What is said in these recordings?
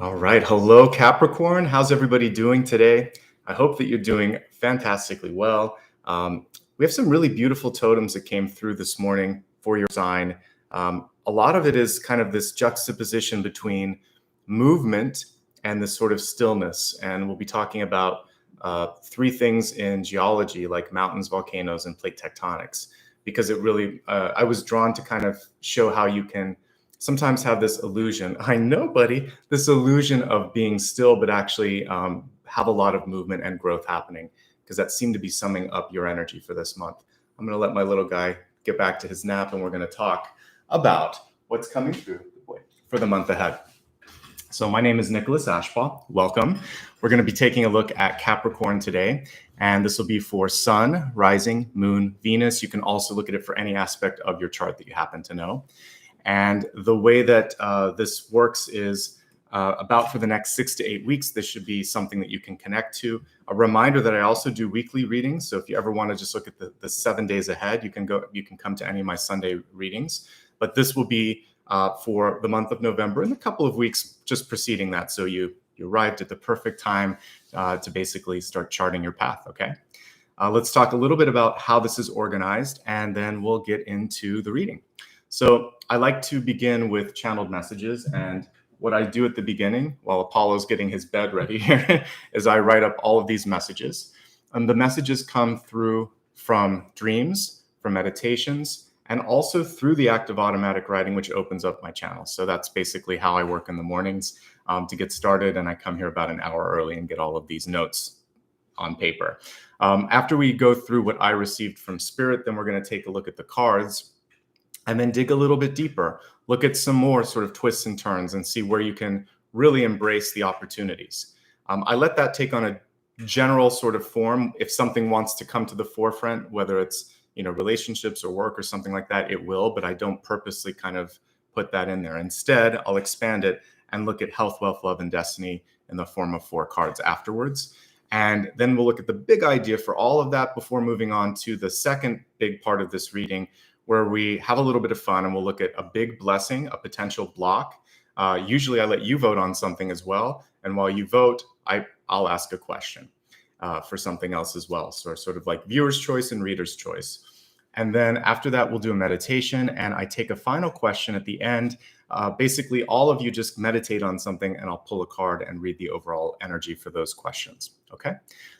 All right. Hello, Capricorn. How's everybody doing today? I hope that you're doing fantastically well. We have some really beautiful totems that came through this morning for your sign. A lot of it is kind of this juxtaposition between movement and this sort of stillness. And we'll be talking about three things in geology, like mountains, volcanoes, and plate tectonics, because it really, I was drawn to kind of show how you can sometimes have this illusion. I know, buddy, this illusion of being still, but actually have a lot of movement and growth happening, because that seemed to be summing up your energy for this month. I'm going to let my little guy get back to his nap, and we're going to talk about what's coming through for the month ahead. So my name is Nicholas Ashbaugh. Welcome. We're going to be taking a look at Capricorn today, and this will be for Sun, Rising, Moon, Venus. You can also look at it for any aspect of your chart that you happen to know. And the way that this works is about for the next 6 to 8 weeks, this should be something that you can connect to. A reminder that I also do weekly readings. So if you ever want to just look at the 7 days ahead, you can come to any of my Sunday readings. But this will be for the month of November and a couple of weeks just preceding that. So you arrived at the perfect time to basically start charting your path, okay? Let's talk a little bit about how this is organized, and then we'll get into the reading. So I like to begin with channeled messages, and what I do at the beginning, while Apollo's getting his bed ready here, is I write up all of these messages. And the messages come through from dreams, from meditations, and also through the act of automatic writing, which opens up my channel. So that's basically how I work in the mornings to get started, and I come here about an hour early and get all of these notes on paper. After we go through what I received from Spirit, then we're going to take a look at the cards, and then dig a little bit deeper, look at some more sort of twists and turns, and see where you can really embrace the opportunities. I let that take on a general sort of form. If something wants to come to the forefront, whether it's relationships or work or something like that, it will, but I don't purposely kind of put that in there. Instead, I'll expand it and look at health, wealth, love, and destiny in the form of 4 cards afterwards. And then we'll look at the big idea for all of that before moving on to the second big part of this reading, where we have a little bit of fun, and we'll look at a big blessing, a potential block. Usually I let you vote on something as well. And while you vote, I'll ask a question for something else as well. So sort of like viewer's choice and reader's choice. And then after that, we'll do a meditation, and I take a final question at the end. Basically, all of you just meditate on something, and I'll pull a card and read the overall energy for those questions. Okay,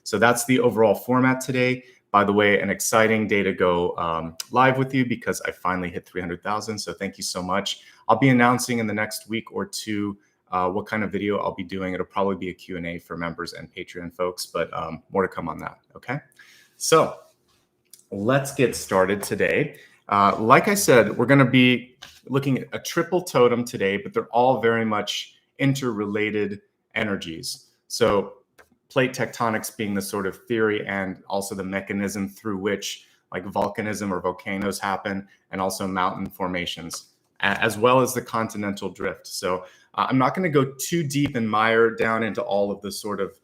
so that's the overall format today. By the way, an exciting day to go live with you, because I finally hit 300,000. So thank you so much. I'll be announcing in the next week or two what kind of video I'll be doing. It'll probably be a Q&A for members and Patreon folks, but more to come on that. Okay, so let's get started today. Like I said, we're going to be looking at a triple totem today, but they're all very much interrelated energies. So plate tectonics being the sort of theory and also the mechanism through which like volcanism or volcanoes happen, and also mountain formations, as well as the continental drift. So I'm not going to go too deep and mire down into all of the sort of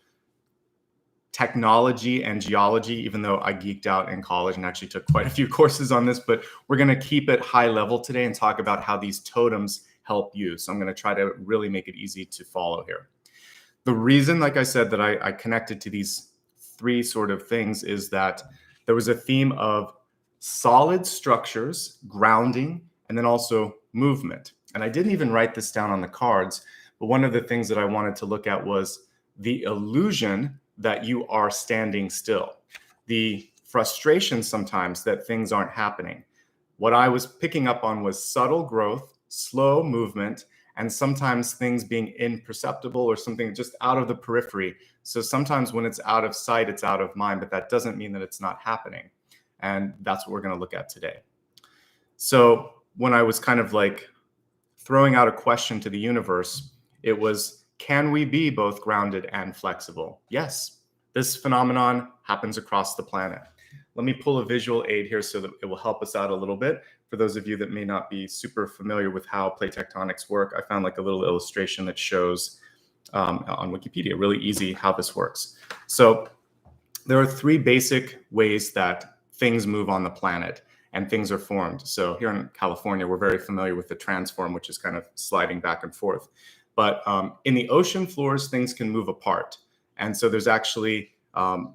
technology and geology, even though I geeked out in college and actually took quite a few courses on this, but we're going to keep it high level today and talk about how these totems help you. So I'm going to try to really make it easy to follow here. The reason, like I said, that I connected to these three sort of things is that there was a theme of solid structures, grounding, and then also movement. And I didn't even write this down on the cards, but one of the things that I wanted to look at was the illusion that you are standing still, the frustration sometimes that things aren't happening. What I was picking up on was subtle growth, slow movement, and sometimes things being imperceptible or something just out of the periphery. So sometimes when it's out of sight, it's out of mind, but that doesn't mean that it's not happening. And that's what we're going to look at today. So when I was kind of like throwing out a question to the universe, it was, can we be both grounded and flexible? Yes, this phenomenon happens across the planet. Let me pull a visual aid here so that it will help us out a little bit. For those of you that may not be super familiar with how plate tectonics work, I found like a little illustration that shows on Wikipedia, really easy how this works. So there are 3 basic ways that things move on the planet and things are formed. So here in California, we're very familiar with the transform, which is kind of sliding back and forth. But in the ocean floors, things can move apart. And so there's actually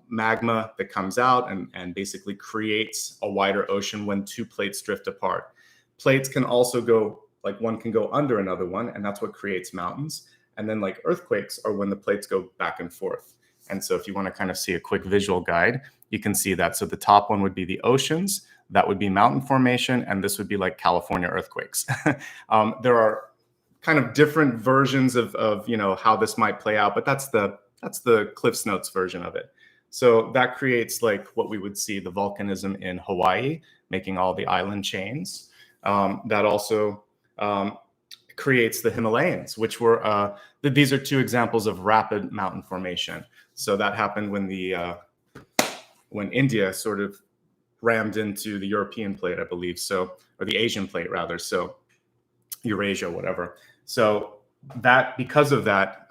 magma that comes out and basically creates a wider ocean when two plates drift apart. Plates can also go, like one can go under another one, and that's what creates mountains. And then like earthquakes are when the plates go back and forth. And so if you want to kind of see a quick visual guide, you can see that. So the top one would be the oceans, that would be mountain formation, and this would be like California earthquakes. There are kind of different versions of how this might play out, but that's the Cliff's Notes version of it. So that creates like what we would see the volcanism in Hawaii, making all the island chains. That also creates the Himalayas, which were these are two examples of rapid mountain formation. So that happened when India sort of rammed into the European plate, I believe, so, or the Asian plate rather, so Eurasia, whatever. So that, because of that,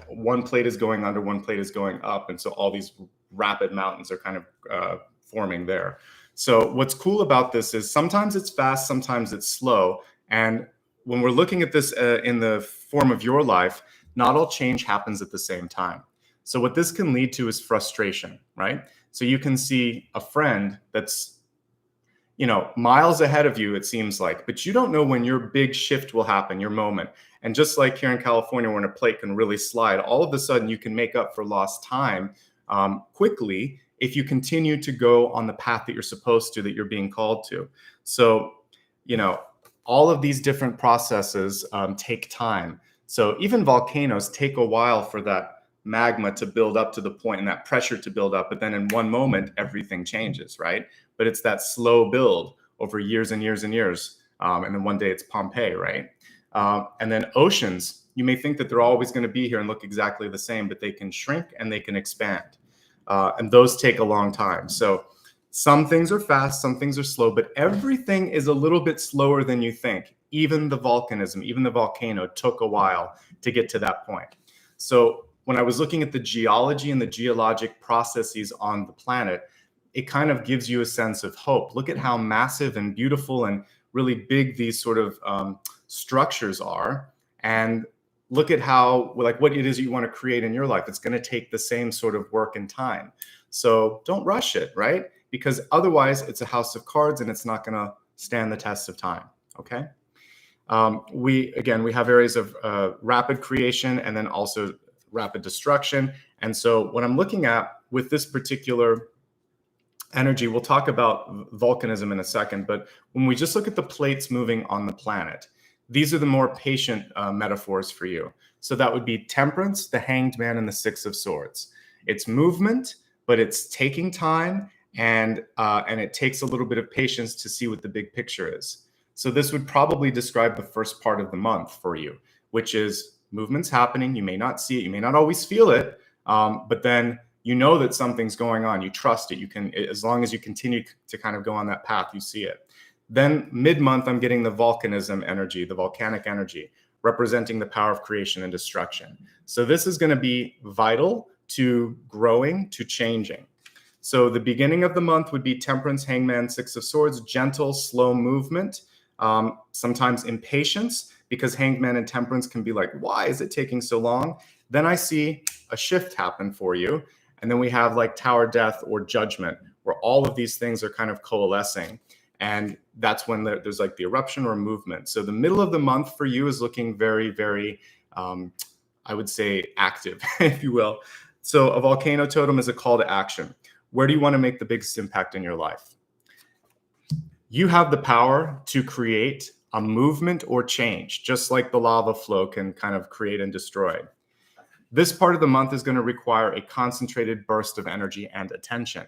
one plate is going under, one plate is going up, and so all these rapid mountains are kind of forming there. So what's cool about this is sometimes it's fast, sometimes it's slow, and when we're looking at this in the form of your life, not all change happens at the same time. So what this can lead to is frustration, right? So you can see a friend that's, miles ahead of you, it seems like, but you don't know when your big shift will happen, your moment. And just like here in California, when a plate can really slide, all of a sudden you can make up for lost time quickly if you continue to go on the path that you're supposed to, that you're being called to. So, all of these different processes take time. So even volcanoes take a while for that magma to build up to the point and that pressure to build up. But then in one moment, everything changes, right? But it's that slow build over years and years and years. And then one day it's Pompeii, right? And then oceans, you may think that they're always going to be here and look exactly the same, but they can shrink and they can expand. And those take a long time. So some things are fast, some things are slow, but everything is a little bit slower than you think. Even the volcanism, even the volcano took a while to get to that point. So when I was looking at the geology and the geologic processes on the planet, it kind of gives you a sense of hope. Look at how massive and beautiful and really big these sort of structures are. And look at how, like, what it is you want to create in your life. It's going to take the same sort of work and time. So don't rush it, right? Because otherwise it's a house of cards and it's not going to stand the test of time. Okay. We have areas of rapid creation and then also rapid destruction. And so what I'm looking at with this particular energy, we'll talk about volcanism in a second, but when we just look at the plates moving on the planet, these are the more patient metaphors for you. So that would be Temperance, the Hanged Man, and the Six of Swords. It's movement, but it's taking time, and it takes a little bit of patience to see what the big picture is. So this would probably describe the first part of the month for you, which is movement's happening. You may not see it. You may not always feel it, but then you know that something's going on. You trust it. You can, as long as you continue to kind of go on that path, you see it. Then mid-month, I'm getting the volcanism energy, the volcanic energy, representing the power of creation and destruction. So this is going to be vital to growing, to changing. So the beginning of the month would be Temperance, Hangman, Six of Swords, gentle, slow movement, sometimes impatience, because Hangman and Temperance can be like, why is it taking so long? Then I see a shift happen for you. And then we have like Tower Death or Judgment, where all of these things are kind of coalescing. And that's when there's like the eruption or movement. So the middle of the month for you is looking very, very, I would say, active, if you will. So a volcano totem is a call to action. Where do you want to make the biggest impact in your life? You have the power to create a movement or change, just like the lava flow can kind of create and destroy. This part of the month is going to require a concentrated burst of energy and attention.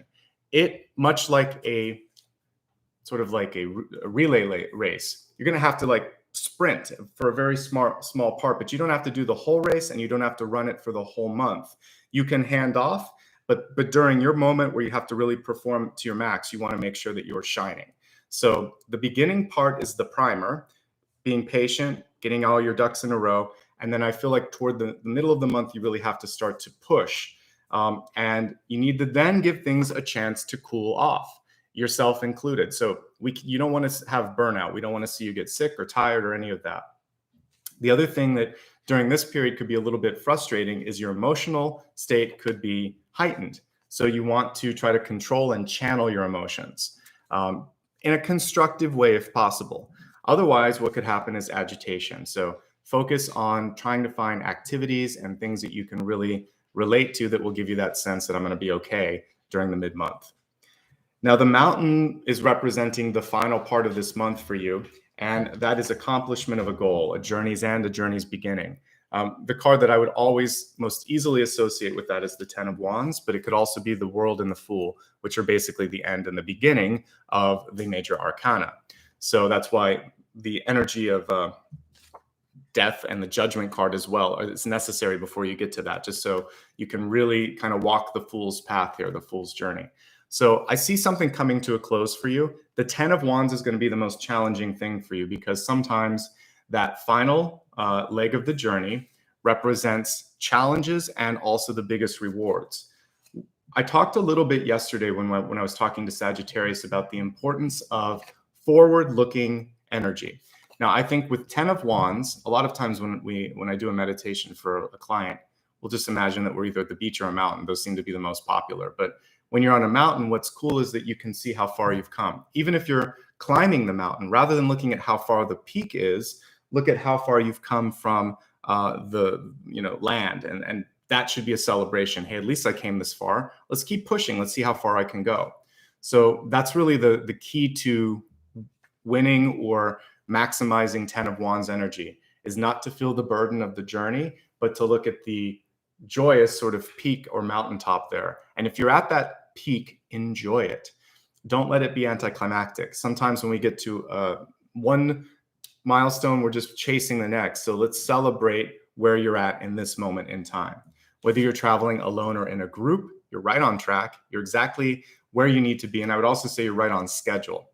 It, much like a sort of like a relay race, you're going to have to like sprint for a very small part, but you don't have to do the whole race and you don't have to run it for the whole month. You can hand off, but during your moment where you have to really perform to your max, you want to make sure that you're shining. So the beginning part is the primer, being patient, getting all your ducks in a row. And then I feel like toward the middle of the month, you really have to start to push. And you need to then give things a chance to cool off, yourself included. So you don't want to have burnout. We don't want to see you get sick or tired or any of that. The other thing that during this period could be a little bit frustrating is your emotional state could be heightened. So you want to try to control and channel your emotions in a constructive way if possible. Otherwise, what could happen is agitation. So focus on trying to find activities and things that you can really relate to that will give you that sense that I'm going to be okay during the mid-month. Now, the mountain is representing the final part of this month for you, and that is accomplishment of a goal, a journey's end, a journey's beginning. The card that I would always most easily associate with that is the Ten of Wands, but it could also be the World and the Fool, which are basically the end and the beginning of the major arcana. So that's why the energy of death and the Judgment card as well is necessary before you get to that, just so you can really kind of walk the Fool's path here, the Fool's journey. So I see something coming to a close for you. The Ten of Wands is going to be the most challenging thing for you because sometimes that final leg of the journey represents challenges and also the biggest rewards. I talked a little bit yesterday when I was talking to Sagittarius about the importance of forward-looking energy. Now, I think with Ten of Wands, a lot of times when I do a meditation for a client, we'll just imagine that we're either at the beach or a mountain. Those seem to be the most popular. But when you're on a mountain, what's cool is that you can see how far you've come. Even if you're climbing the mountain, rather than looking at how far the peak is, look at how far you've come from the land. And that should be a celebration. Hey, at least I came this far. Let's keep pushing. Let's see how far I can go. So that's really the key to winning or maximizing Ten of Wands energy, is not to feel the burden of the journey, but to look at the joyous sort of peak or mountaintop there. And if you're at that peak, enjoy it. Don't let it be anticlimactic. Sometimes when we get to one milestone, we're just chasing the next. So let's celebrate where you're at in this moment in time. Whether you're traveling alone or in a group, you're right on track. You're exactly where you need to be. And I would also say you're right on schedule.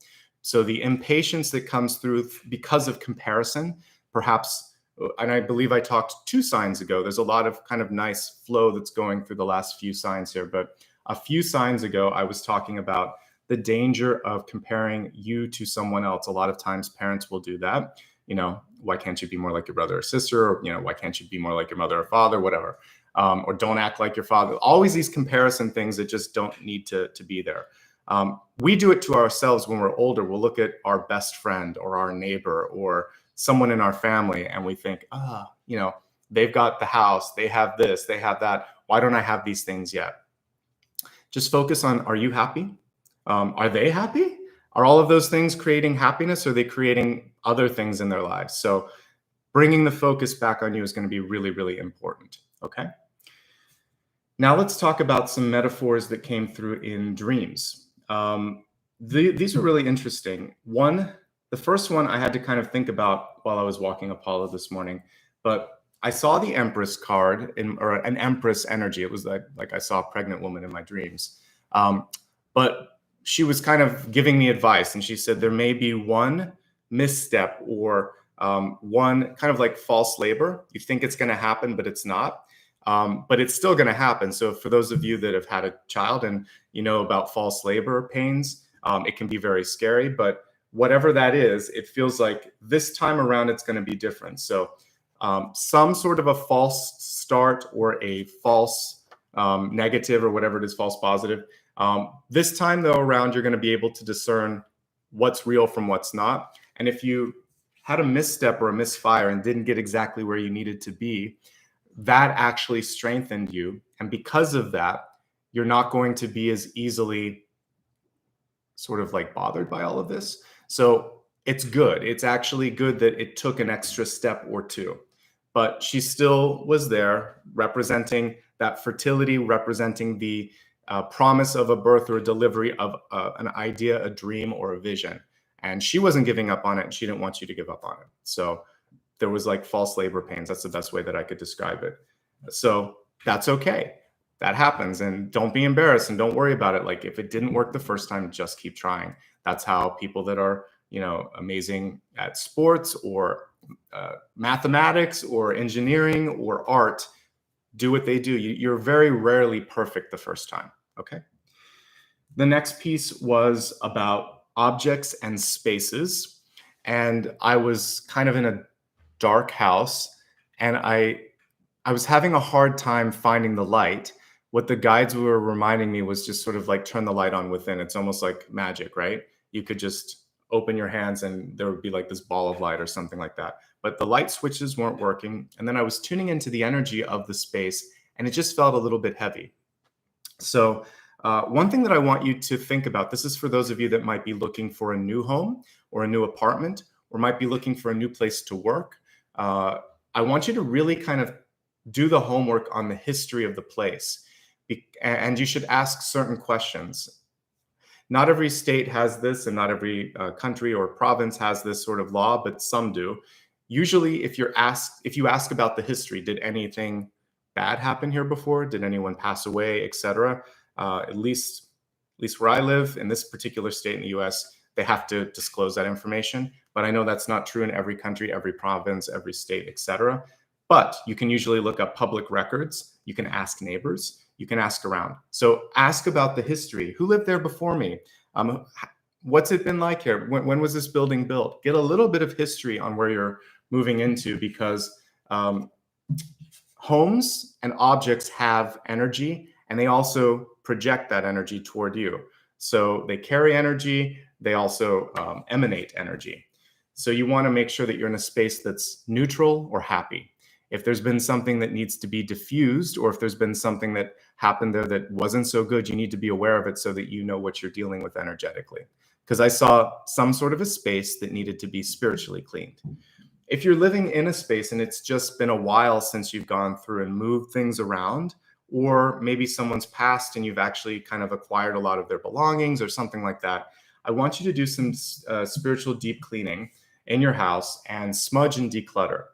So the impatience that comes through because of comparison, perhaps, and I believe I talked 2 signs ago, there's a lot of kind of nice flow that's going through the last few signs here. But a few signs ago, I was talking about the danger of comparing you to someone else. A lot of times parents will do that. Why can't you be more like your brother or sister? Or, why can't you be more like your mother or father, whatever. Or don't act like your father. Always these comparison things that just don't need to be there. We do it to ourselves when we're older. We'll look at our best friend or our neighbor or someone in our family and we think, they've got the house, they have this, they have that. Why don't I have these things yet? Just focus on, are you happy? Are they happy? Are all of those things creating happiness, or are they creating other things in their lives? So bringing the focus back on you is going to be really, really important. Okay. Now let's talk about some metaphors that came through in dreams. These are really interesting. The first one I had to kind of think about while I was walking Apollo this morning, but I saw the Empress card or an Empress energy. It was like I saw a pregnant woman in my dreams. But she was kind of giving me advice, and she said there may be one misstep or one kind of like false labor. You think it's going to happen, but it's not. But it's still going to happen. So for those of you that have had a child and you know about false labor pains, it can be very scary. But whatever that is, it feels like this time around it's going to be different. So some sort of a false start or a false negative or whatever it is, false positive. This time though around, you're going to be able to discern what's real from what's not. And if you had a misstep or a misfire and didn't get exactly where you needed to be, that actually strengthened you. And because of that, you're not going to be as easily sort of like bothered by all of this. So it's good. It's actually good that it took an extra step or two, but she still was there representing that fertility, representing the promise of a birth or a delivery of an idea, a dream, or a vision. And she wasn't giving up on it, and she didn't want you to give up on it. So there was like false labor pains. That's the best way that I could describe it. So that's okay. That happens. And don't be embarrassed and don't worry about it. Like if it didn't work the first time, just keep trying. That's how people that are, amazing at sports or mathematics or engineering or art do what they do. You're very rarely perfect the first time. Okay. The next piece was about objects and spaces. And I was kind of in a dark house and I was having a hard time finding the light. What the guides were reminding me was just sort of like turn the light on within. It's almost like magic, right? You could just open your hands and there would be like this ball of light or something like that. But the light switches weren't working. And then I was tuning into the energy of the space and it just felt a little bit heavy. So, one thing that I want you to think about, this is for those of you that might be looking for a new home or a new apartment, or might be looking for a new place to work. I want you to really kind of do the homework on the history of the place. And you should ask certain questions. Not every state has this, and not every country or province has this sort of law, but some do. Usually, if you ask about the history, did anything bad happen here before? Did anyone pass away, etc.? At least where I live in this particular state in the U.S., they have to disclose that information. But I know that's not true in every country, every province, every state, etc. But you can usually look up public records. You can ask neighbors. You can ask around. So ask about the history. Who lived there before me? What's it been like here? When was this building built? Get a little bit of history on where you're moving into, because homes and objects have energy, and they also project that energy toward you. So they carry energy. They also emanate energy. So you want to make sure that you're in a space that's neutral or happy. If there's been something that needs to be diffused, or if there's been something that happened there that wasn't so good, you need to be aware of it so that you know what you're dealing with energetically. Because I saw some sort of a space that needed to be spiritually cleaned. If you're living in a space and it's just been a while since you've gone through and moved things around, or maybe someone's passed and you've actually kind of acquired a lot of their belongings or something like that, I want you to do some spiritual deep cleaning in your house and smudge and declutter.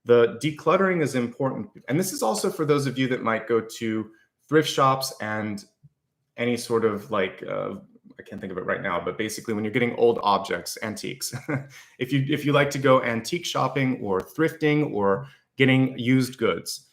The decluttering is important. And this is also for those of you that might go to thrift shops and any sort of like, I can't think of it right now, but basically when you're getting old objects, antiques, if you like to go antique shopping or thrifting or getting used goods,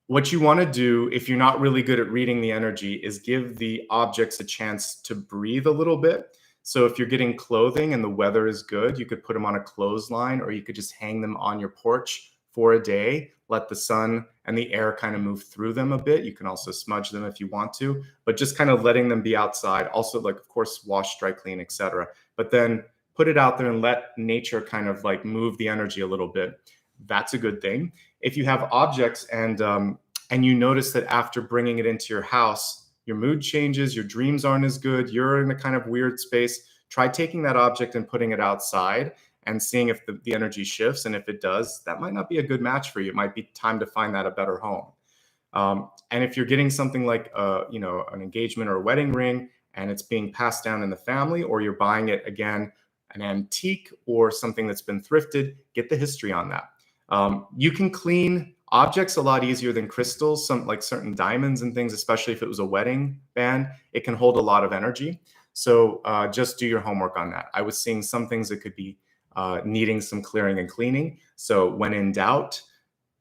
what you want to do, if you're not really good at reading the energy, is give the objects a chance to breathe a little bit. So if you're getting clothing and the weather is good, you could put them on a clothesline, or you could just hang them on your porch for a day, let the sun and the air kind of move through them a bit. You can also smudge them if you want to, but just kind of letting them be outside. Also, like, of course, wash, dry, clean, etc. But then put it out there and let nature kind of like move the energy a little bit. That's a good thing. If you have objects and you notice that after bringing it into your house, your mood changes, your dreams aren't as good, you're in a kind of weird space, try taking that object and putting it outside and seeing if the energy shifts. And if it does, that might not be a good match for you. It might be time to find that a better home. And if you're getting something like an engagement or a wedding ring and it's being passed down in the family, or you're buying it again, an antique or something that's been thrifted, get the history on that. You can clean objects a lot easier than crystals. Some, like certain diamonds and things, especially if it was a wedding band, it can hold a lot of energy. So just do your homework on that. I was seeing some things that could be needing some clearing and cleaning. So when in doubt,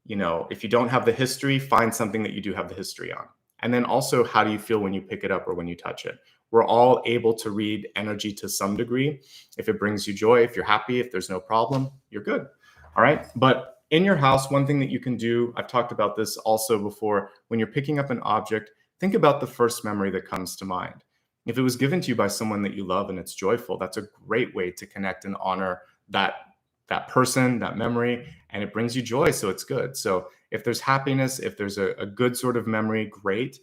if you don't have the history, find something that you do have the history on. And then also, how do you feel when you pick it up or when you touch it? We're all able to read energy to some degree. If it brings you joy, if you're happy, if there's no problem, you're good. All right. But in your house, one thing that you can do, I've talked about this also before, when you're picking up an object, think about the first memory that comes to mind. If it was given to you by someone that you love and it's joyful, that's a great way to connect and honor that person, that memory, and it brings you joy, so it's good. So if there's happiness, if there's a good sort of memory, great.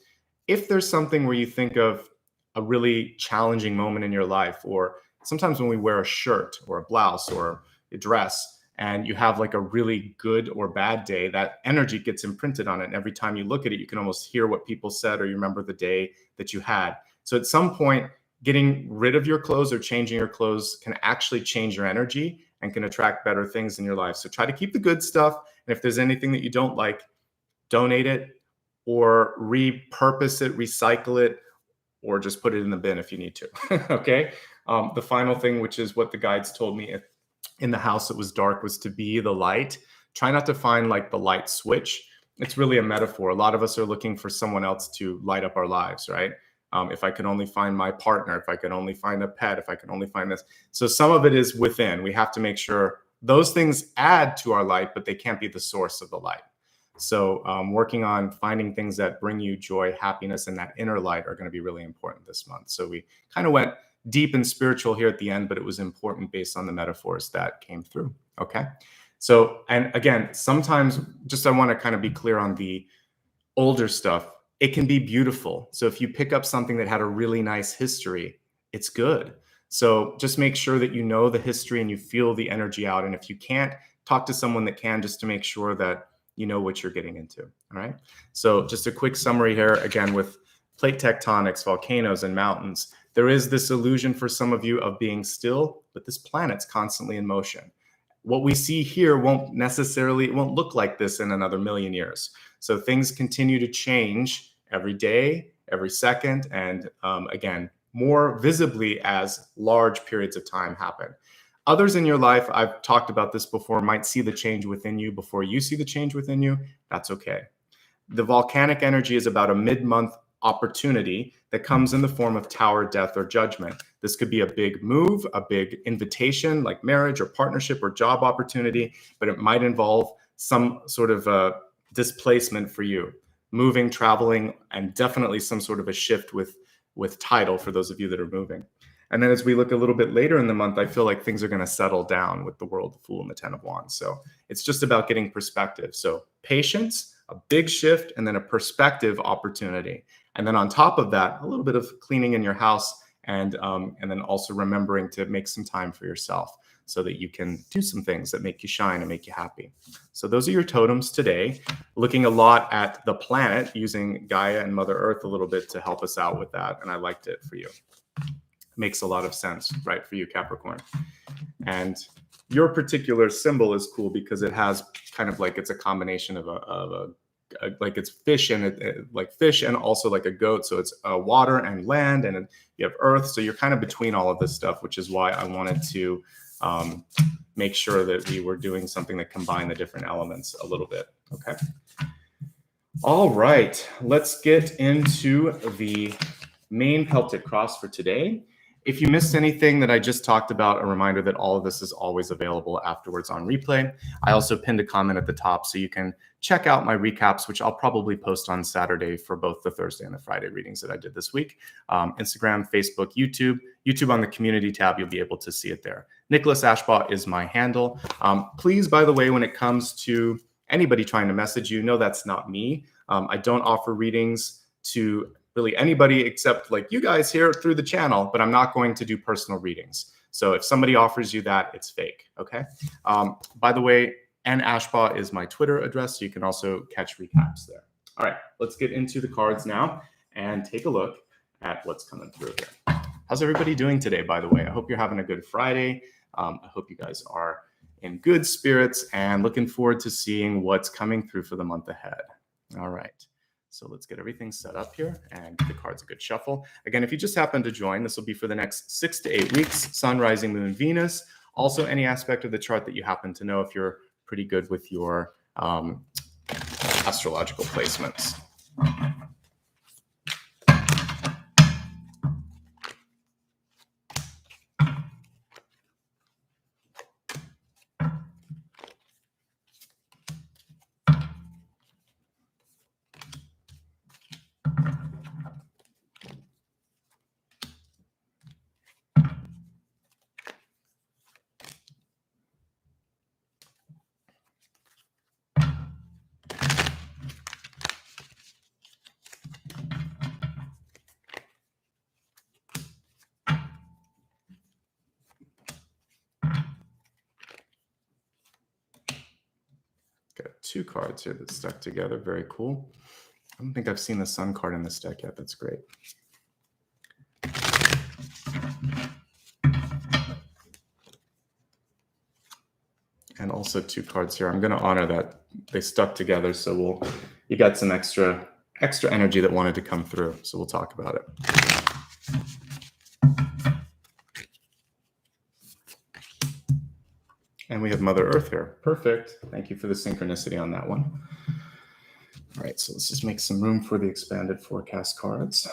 If there's something where you think of a really challenging moment in your life, or sometimes when we wear a shirt or a blouse or a dress, and you have like a really good or bad day, that energy gets imprinted on it. And every time you look at it, you can almost hear what people said, or you remember the day that you had. So at some point, getting rid of your clothes or changing your clothes can actually change your energy and can attract better things in your life. So try to keep the good stuff. And if there's anything that you don't like, donate it or repurpose it, recycle it, or just put it in the bin if you need to. Okay. The final thing, which is what the guides told me in the house that was dark, was to be the light. Try not to find like the light switch. It's really a metaphor. A lot of us are looking for someone else to light up our lives, right? If I could only find my partner, if I could only find a pet, if I could only find this. So some of it is within. We have to make sure those things add to our light, but they can't be the source of the light. So working on finding things that bring you joy, happiness, and that inner light are going to be really important this month. So we kind of went deep and spiritual here at the end, but it was important based on the metaphors that came through. Okay. So, and again, sometimes just I want to kind of be clear on the older stuff. It can be beautiful. So if you pick up something that had a really nice history, it's good. So just make sure that you know the history and you feel the energy out. And if you can't, talk to someone that can, just to make sure that you know what you're getting into. All right. So just a quick summary here, again, with plate tectonics, volcanoes, and mountains. There is this illusion for some of you of being still, but this planet's constantly in motion. What we see here won't look like this in another million years. So things continue to change every day, every second, and again, more visibly as large periods of time happen. Others in your life, I've talked about this before, might see the change within you before you see the change within you. That's okay. The volcanic energy is about a mid-month opportunity that comes in the form of tower, death, or judgment. This could be a big move, a big invitation like marriage or partnership or job opportunity, but it might involve some sort of displacement for you, moving, traveling, and definitely some sort of a shift with title for those of you that are moving. And then as we look a little bit later in the month, I feel like things are going to settle down with the World, the Fool, and the Ten of Wands. So it's just about getting perspective. So patience, a big shift, and then a perspective opportunity. And then on top of that, a little bit of cleaning in your house, and then also remembering to make some time for yourself so that you can do some things that make you shine and make you happy. So those are your totems today. Looking a lot at the planet, using Gaia and Mother Earth a little bit to help us out with that. And I liked it for you. Makes a lot of sense, right, for you, Capricorn. And your particular symbol is cool because it has kind of like, it's a combination of like it's fish and like fish and also like a goat. So it's water and land, and you have earth. So you're kind of between all of this stuff, which is why I wanted to make sure that we were doing something that combined the different elements a little bit. Okay. All right, let's get into the main Celtic Cross for today. If you missed anything that I just talked about, a reminder that all of this is always available afterwards on replay. I also pinned a comment at the top so you can check out my recaps, which I'll probably post on Saturday for both the Thursday and the Friday readings that I did this week. Instagram, Facebook, YouTube. YouTube on the community tab, you'll be able to see it there. Nicholas Ashbaugh is my handle. Please, by the way, when it comes to anybody trying to message you, no, that's not me. I don't offer readings to really anybody except like you guys here through the channel, but I'm not going to do personal readings. So if somebody offers you that, it's fake, okay? By the way, Ashbaugh is my Twitter address, so you can also catch recaps there. All right, let's get into the cards now and take a look at what's coming through here. How's everybody doing today, by the way? I hope you're having a good Friday. I hope you guys are in good spirits and looking forward to seeing what's coming through for the month ahead. All right. So let's get everything set up here and give the cards a good shuffle. Again, if you just happen to join, this will be for the next 6 to 8 weeks, Sun, Rising, Moon, Venus. Also, any aspect of the chart that you happen to know if you're pretty good with your astrological placements. Got 2 cards here that stuck together. Very cool. I don't think I've seen the Sun card in this deck yet. That's great. And also 2 cards here. I'm going to honor that they stuck together. So you got some extra energy that wanted to come through. So we'll talk about it. And we have Mother Earth here. Perfect. Thank you for the synchronicity on that one. All right, so let's just make some room for the expanded forecast cards.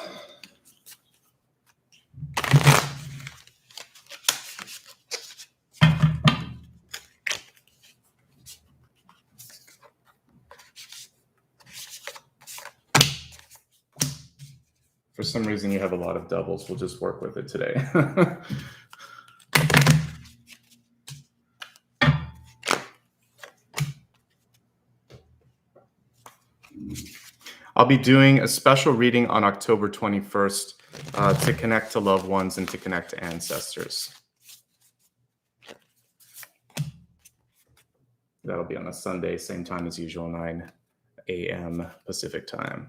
some reason you have a lot of doubles, we'll just work with it today. I'll be doing a special reading on October 21st to connect to loved ones and to connect to ancestors. That'll be on a Sunday, same time as usual, 9 a.m. Pacific time.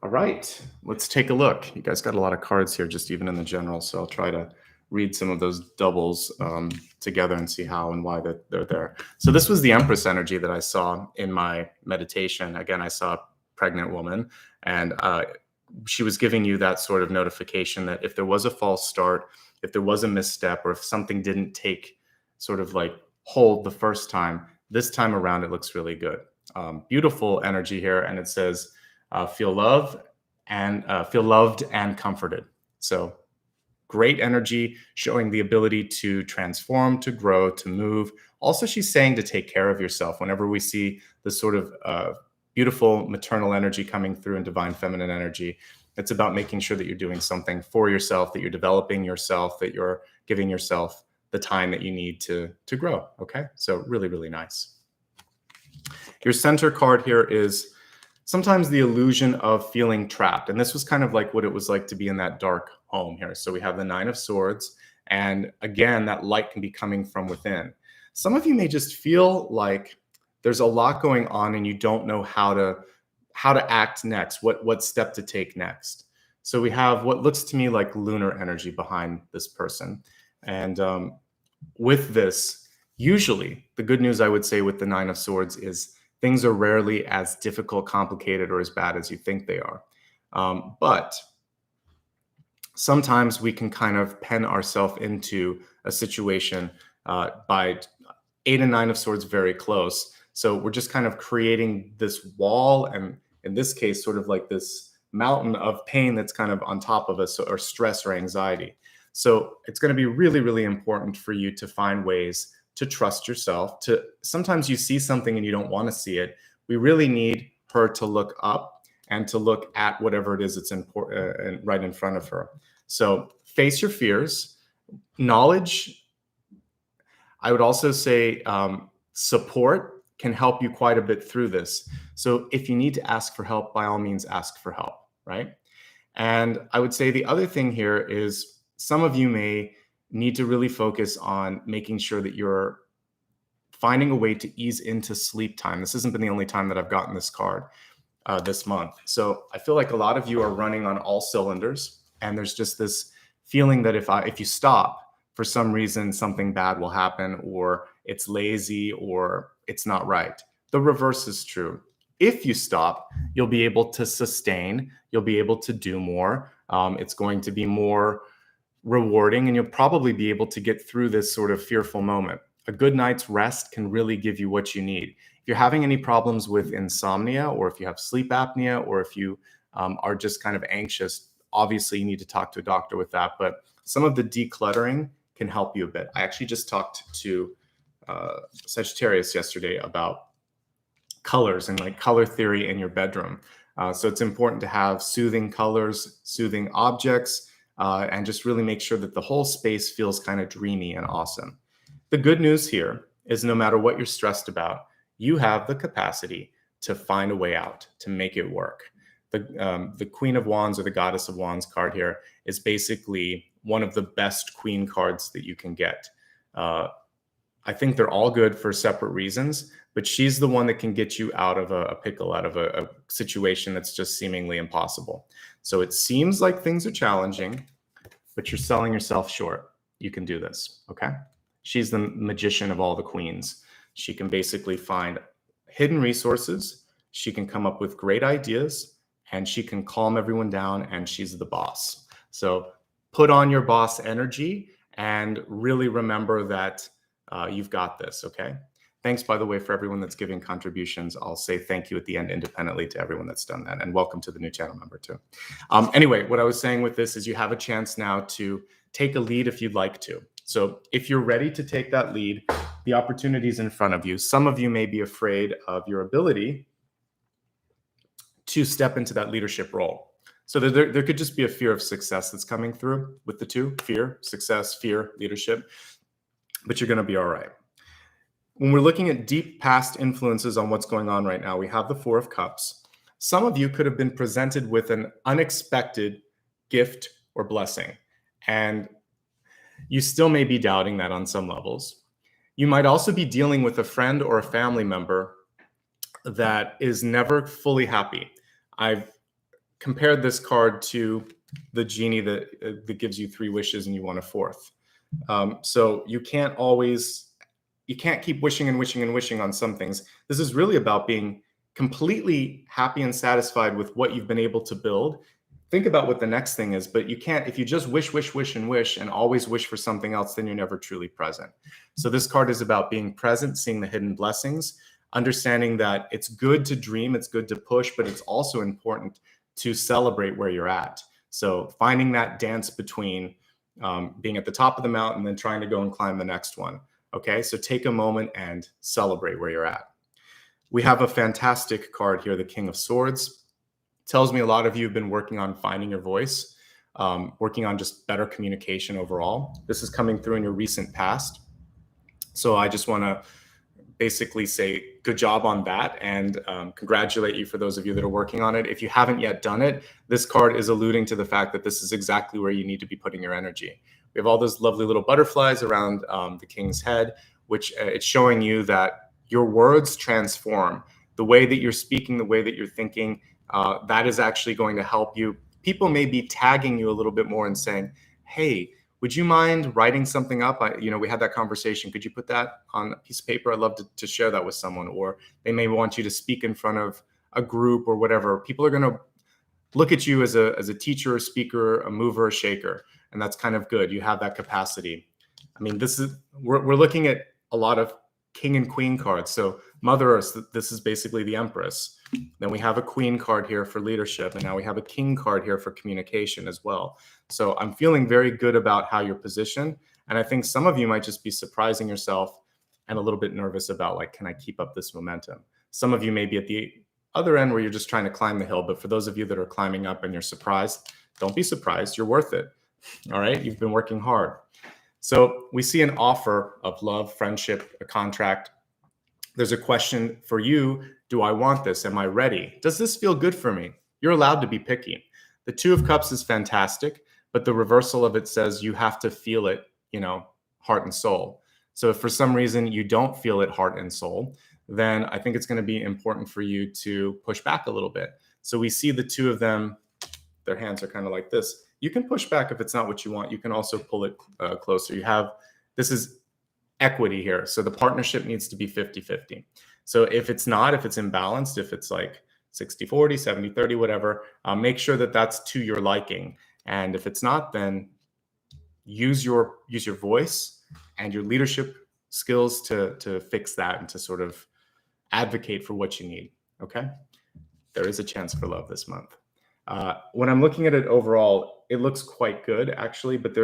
All right, let's take a look. You guys got a lot of cards here, just even in the general, so I'll try to read some of those doubles together and see how and why they're there. So this was the Empress energy that I saw in my meditation. Again, I saw a pregnant woman, and she was giving you that sort of notification that if there was a false start, if there was a misstep, or if something didn't take sort of like hold the first time, this time around it looks really good. Beautiful energy here, and it says, feel loved and comforted. So great energy, showing the ability to transform, to grow, to move. Also, she's saying to take care of yourself. Whenever we see this sort of beautiful maternal energy coming through and divine feminine energy, it's about making sure that you're doing something for yourself, that you're developing yourself, that you're giving yourself the time that you need to grow. Okay, so really, really nice. Your center card here is sometimes the illusion of feeling trapped. And this was kind of like what it was like to be in that dark home here. So we have the 9 of Swords. And again, that light can be coming from within. Some of you may just feel like there's a lot going on and you don't know how to act next, what step to take next. So we have what looks to me like lunar energy behind this person. And with this, usually the good news I would say with the 9 of Swords is things are rarely as difficult, complicated, or as bad as you think they are. But sometimes we can kind of pen ourselves into a situation by 8 and 9 of Swords very close. So we're just kind of creating this wall, and in this case, sort of like this mountain of pain that's kind of on top of us, or stress or anxiety. So it's going to be really, really important for you to find ways to trust yourself. Sometimes you see something and you don't want to see it. We really need her to look up and to look at whatever it is that's important right in front of her. So face your fears. Knowledge, I would also say support can help you quite a bit through this. So if you need to ask for help, by all means, ask for help, right? And I would say the other thing here is some of you may need to really focus on making sure that you're finding a way to ease into sleep time. This hasn't been the only time that I've gotten this card this month. So I feel like a lot of you are running on all cylinders, and there's just this feeling that if you stop, for some reason, something bad will happen, or it's lazy, or it's not right. The reverse is true. If you stop, you'll be able to sustain, you'll be able to do more. It's going to be more rewarding, and you'll probably be able to get through this sort of fearful moment. A good night's rest can really give you what you need. If you're having any problems with insomnia, or if you have sleep apnea, or if you are just kind of anxious, obviously you need to talk to a doctor with that. But some of the decluttering can help you a bit. I actually just talked to Sagittarius yesterday about colors and like color theory in your bedroom. So it's important to have soothing colors, soothing objects, and just really make sure that the whole space feels kind of dreamy and awesome. The good news here is no matter what you're stressed about, you have the capacity to find a way out, to make it work. The Queen of Wands, or the Goddess of Wands card here, is basically one of the best queen cards that you can get. I think they're all good for separate reasons, but she's the one that can get you out of a pickle, out of a situation that's just seemingly impossible. So it seems like things are challenging, but you're selling yourself short. You can do this, okay? She's the magician of all the queens. She can basically find hidden resources. She can come up with great ideas, and she can calm everyone down, and she's the boss. So put on your boss energy and really remember that you've got this, okay? Thanks, by the way, for everyone that's giving contributions. I'll say thank you at the end independently to everyone that's done that. And welcome to the new channel member too. Anyway, what I was saying with this is you have a chance now to take a lead if you'd like to. So if you're ready to take that lead, the opportunities in front of you. Some of you may be afraid of your ability to step into that leadership role. So there could just be a fear of success that's coming through with the two: fear, success, fear, leadership, but you're going to be all right. When we're looking at deep past influences on what's going on right now, we have the Four of Cups. Some of you could have been presented with an unexpected gift or blessing, and you still may be doubting that on some levels. You might also be dealing with a friend or a family member that is never fully happy. I've compared this card to the genie that gives you 3 wishes and you want a 4th. So you can't keep wishing and wishing and wishing on some things. This is really about being completely happy and satisfied with what you've been able to build. Think about what the next thing is, but you can't, if you just wish, wish, wish, and wish, and always wish for something else, then you're never truly present. So this card is about being present, seeing the hidden blessings, understanding that it's good to dream, it's good to push, but it's also important to celebrate where you're at. So finding that dance between being at the top of the mountain and then trying to go and climb the next one. Okay, so take a moment and celebrate where you're at. We have a fantastic card here, the King of Swords. Tells me a lot of you have been working on finding your voice, working on just better communication overall. This is coming through in your recent past. So I just want to basically say good job on that and congratulate you for those of you that are working on it. If you haven't yet done it, this card is alluding to the fact that this is exactly where you need to be putting your energy. We have all those lovely little butterflies around the king's head, which it's showing you that your words transform. The way that you're speaking, the way that you're thinking, that is actually going to help you. People may be tagging you a little bit more and saying, hey, would you mind writing something up? We had that conversation. Could you put that on a piece of paper? I'd love to share that with someone. Or they may want you to speak in front of a group or whatever. People are going to look at you as a teacher, a speaker, a mover, a shaker. And that's kind of good. You have that capacity. I mean, we're looking at a lot of king and queen cards. So Mother Earth, this is basically the Empress. Then we have a queen card here for leadership. And now we have a king card here for communication as well. So I'm feeling very good about how you're positioned. And I think some of you might just be surprising yourself and a little bit nervous about, like, can I keep up this momentum? Some of you may be at the other end where you're just trying to climb the hill. But for those of you that are climbing up and you're surprised, don't be surprised. You're worth it. All right. You've been working hard. So we see an offer of love, friendship, a contract. There's a question for you. Do I want this? Am I ready? Does this feel good for me? You're allowed to be picky. The Two of Cups is fantastic, but the reversal of it says you have to feel it, heart and soul. So if for some reason you don't feel it heart and soul, then I think it's going to be important for you to push back a little bit. So we see the two of them, their hands are kind of like this. You can push back if it's not what you want. You can also pull it closer. This is equity here. So the partnership needs to be 50-50. So if it's imbalanced, if it's like 60-40, 70-30, whatever, make sure that that's to your liking. And if it's not, then use your voice and your leadership skills to fix that and to sort of advocate for what you need. Okay. There is a chance for love this month. When I'm looking at it overall, it looks quite good actually, but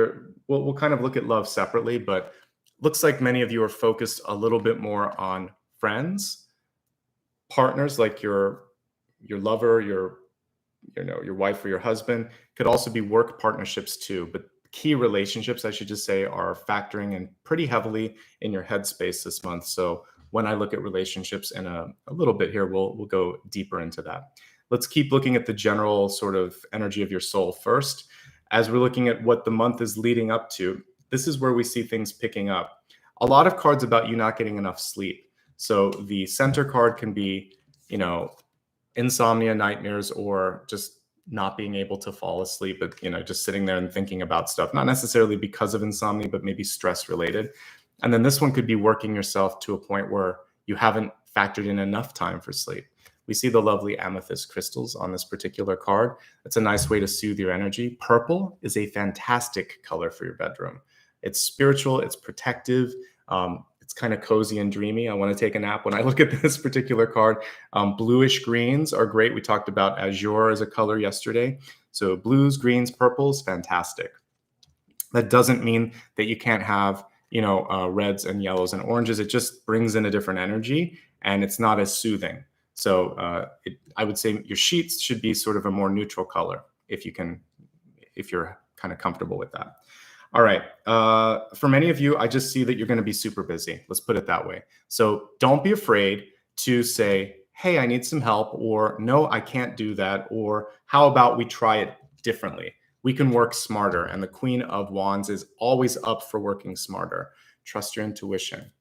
we'll kind of look at love separately, but looks like many of you are focused a little bit more on friends, partners, like your lover, your wife or your husband. Could also be work partnerships too, but key relationships, I should just say, are factoring in pretty heavily in your headspace this month. So when I look at relationships in a little bit here, we'll go deeper into that. Let's keep looking at the general sort of energy of your soul first. As we're looking at what the month is leading up to, this is where we see things picking up. A lot of cards about you not getting enough sleep. So the center card can be, insomnia, nightmares, or just not being able to fall asleep, but, just sitting there and thinking about stuff, not necessarily because of insomnia, but maybe stress related. And then this one could be working yourself to a point where you haven't factored in enough time for sleep. We see the lovely amethyst crystals on this particular card. That's a nice way to soothe your energy. Purple is a fantastic color for your bedroom. It's spiritual, it's protective, it's kind of cozy and dreamy. I want to take a nap when I look at this particular card. Bluish greens are great. We talked about azure as a color yesterday. So blues, greens, purples, fantastic. That doesn't mean that you can't have reds and yellows and oranges. It just brings in a different energy, and it's not as soothing. So I would say your sheets should be sort of a more neutral color if you're kind of comfortable with that. All right. For many of you, I just see that you're going to be super busy. Let's put it that way. So don't be afraid to say, hey, I need some help, or no, I can't do that, or how about we try it differently? We can work smarter. And the Queen of Wands is always up for working smarter. Trust your intuition.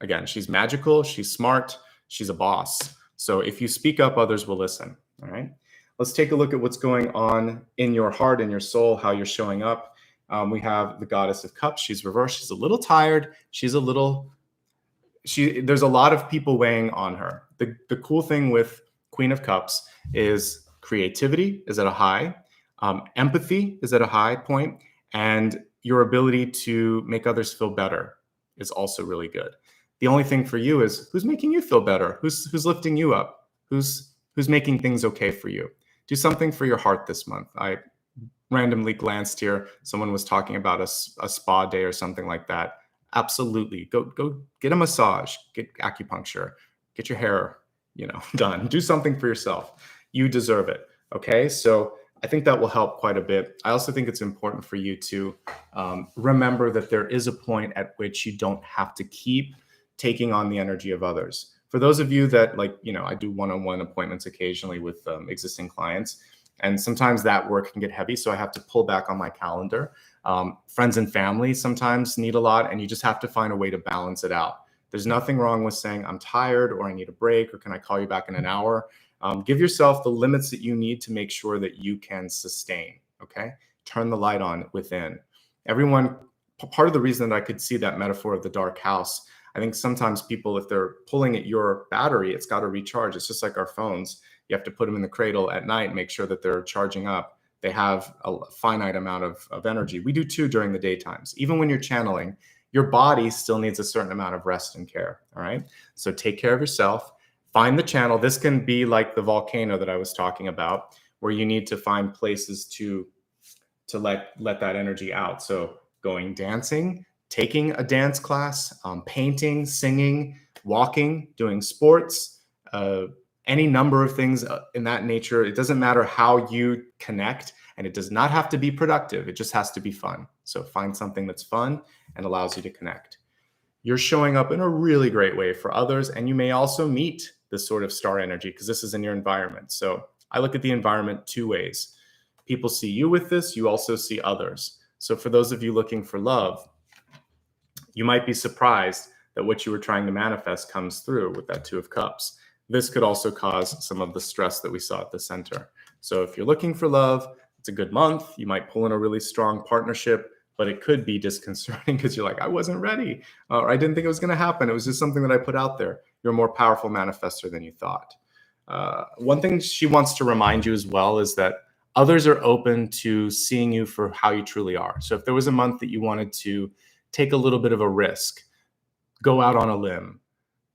Again, she's magical, she's smart, she's a boss. So if you speak up, others will listen. All right. Let's take a look at what's going on in your heart and your soul, how you're showing up. We have the Goddess of Cups. She's reversed. She's a little tired. There's a lot of people weighing on her. The cool thing with Queen of Cups is creativity is at a high, empathy is at a high point, and your ability to make others feel better is also really good. The only thing for you is who's making you feel better, who's lifting you up, who's making things okay for you. Do something for your heart this month. I randomly glanced here. Someone was talking about a spa day or something like that. Absolutely. Go get a massage, get acupuncture, get your hair, done. Do something for yourself. You deserve it. Okay. So I think that will help quite a bit. I also think it's important for you to remember that there is a point at which you don't have to keep taking on the energy of others. For those of you that I do one-on-one appointments occasionally with existing clients, and sometimes that work can get heavy. So I have to pull back on my calendar. Friends and family sometimes need a lot, and you just have to find a way to balance it out. There's nothing wrong with saying, I'm tired, or I need a break, or can I call you back in an hour? Give yourself the limits that you need to make sure that you can sustain, okay? Turn the light on within. Part of the reason that I could see that metaphor of the dark house, I think sometimes people, if they're pulling at your battery, it's got to recharge. It's just like our phones. You have to put them in the cradle at night, make sure that they're charging up. They have a finite amount of energy. We do too during the daytimes. Even when you're channeling, your body still needs a certain amount of rest and care, all right? So take care of yourself. Find the channel. This can be like the volcano that I was talking about, where you need to find places to let that energy out. So going dancing, taking a dance class, painting, singing, walking, doing sports, any number of things in that nature. It doesn't matter how you connect, and it does not have to be productive. It just has to be fun. So find something that's fun and allows you to connect. You're showing up in a really great way for others, and you may also meet this sort of star energy because this is in your environment. So I look at the environment two ways. People see you with this, you also see others. So for those of you looking for love, you might be surprised that what you were trying to manifest comes through with that Two of Cups. This could also cause some of the stress that we saw at the center. So if you're looking for love, it's a good month. You might pull in a really strong partnership, but it could be disconcerting because you're like, I wasn't ready, or I didn't think it was going to happen. It was just something that I put out there. You're a more powerful manifester than you thought. One thing she wants to remind you as well is that others are open to seeing you for how you truly are. So if there was a month that you wanted to take a little bit of a risk, go out on a limb,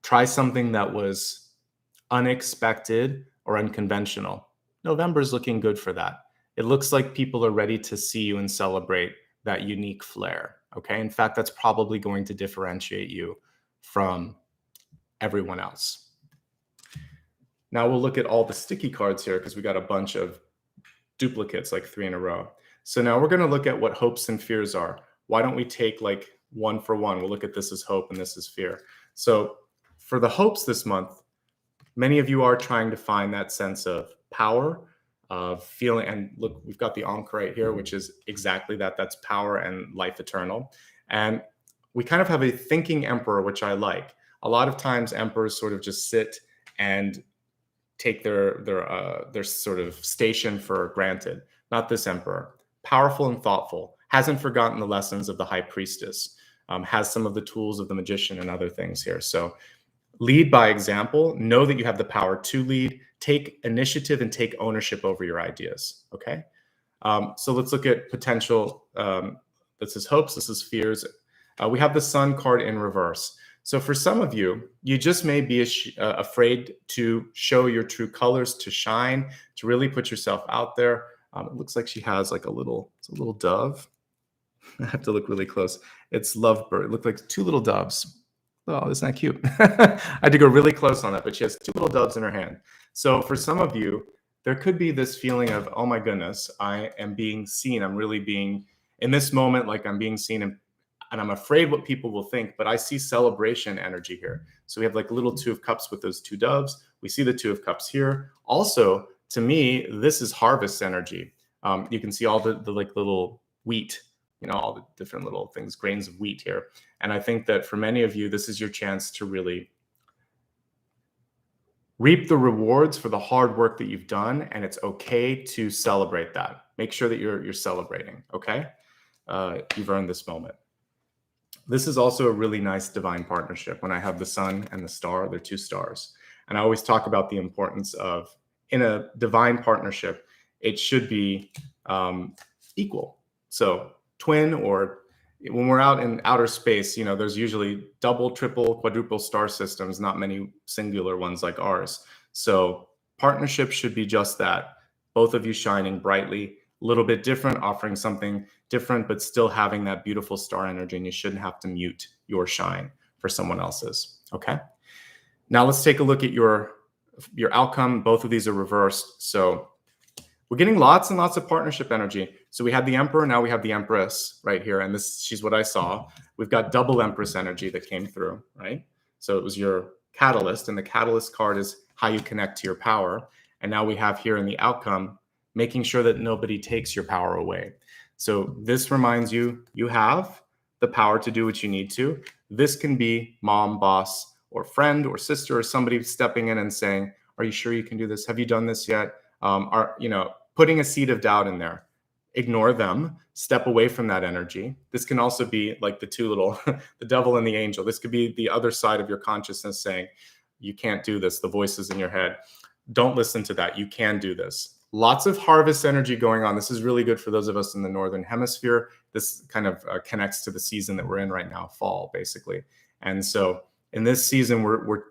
try something that was unexpected or unconventional, November is looking good for that. It looks like people are ready to see you and celebrate that unique flair. Okay. In fact, that's probably going to differentiate you from everyone else. Now we'll look at all the sticky cards here because we got a bunch of duplicates, like 3 in a row. So now we're going to look at what hopes and fears are. Why don't we take like one for one? We'll look at this as hope and this is fear. So for the hopes this month, many of you are trying to find that sense of power, of feeling, and look, we've got the Ankh right here, which is exactly that. That's power and life eternal. And we kind of have a thinking emperor, which I like. A lot of times emperors sort of just sit and take their sort of station for granted. Not this emperor. Powerful and thoughtful. Hasn't forgotten the lessons of the high priestess. Has some of the tools of the magician and other things here. So lead by example. Know that you have the power to lead. Take initiative and take ownership over your ideas. Okay. So let's look at potential. This is hopes. This is fears. We have the Sun card in reverse. So for some of you, you just may be afraid to show your true colors, to shine, to really put yourself out there. It looks like she has like it's a little dove. I have to look really close. It's lovebird. It looked like two little doves. Oh, isn't that cute? I had to go really close on that, but she has two little doves in her hand. So for some of you, there could be this feeling of, oh my goodness, I am being seen. I'm really being in this moment, like I'm being seen, and I'm afraid what people will think, but I see celebration energy here. So we have like a little two of cups with those two doves. We see the two of cups here. Also, to me, this is harvest energy. You can see all the like little wheat, all the different little things, grains of wheat here. And I think that for many of you, this is your chance to really reap the rewards for the hard work that you've done. And it's okay to celebrate that. Make sure that you're celebrating, okay? You've earned this moment. This is also a really nice divine partnership. When I have the sun and the star, they're two stars. And I always talk about the importance of, in a divine partnership, it should be equal. So twin, or when we're out in outer space, there's usually double, triple, quadruple star systems, not many singular ones like ours. So partnership should be just that. Both of you shining brightly, a little bit different, offering something different, but still having that beautiful star energy, and you shouldn't have to mute your shine for someone else's, okay? Now let's take a look at your outcome. Both of these are reversed. So we're getting lots and lots of partnership energy. So we had the Emperor, now we have the Empress right here, and she's what I saw. We've got double Empress energy that came through, right? So it was your catalyst, and the catalyst card is how you connect to your power. And now we have here in the outcome, making sure that nobody takes your power away. So this reminds you, you have the power to do what you need to. This can be mom, boss, or friend, or sister, or somebody stepping in and saying, are you sure you can do this? Have you done this yet? Putting a seed of doubt in there. Ignore them, step away from that energy. This can also be like the two little, the devil and the angel. This could be the other side of your consciousness saying, you can't do this, the voices in your head. Don't listen to that, you can do this. Lots of harvest energy going on. This is really good for those of us in the Northern Hemisphere. This kind of connects to the season that we're in right now, fall, basically. And so in this season, we're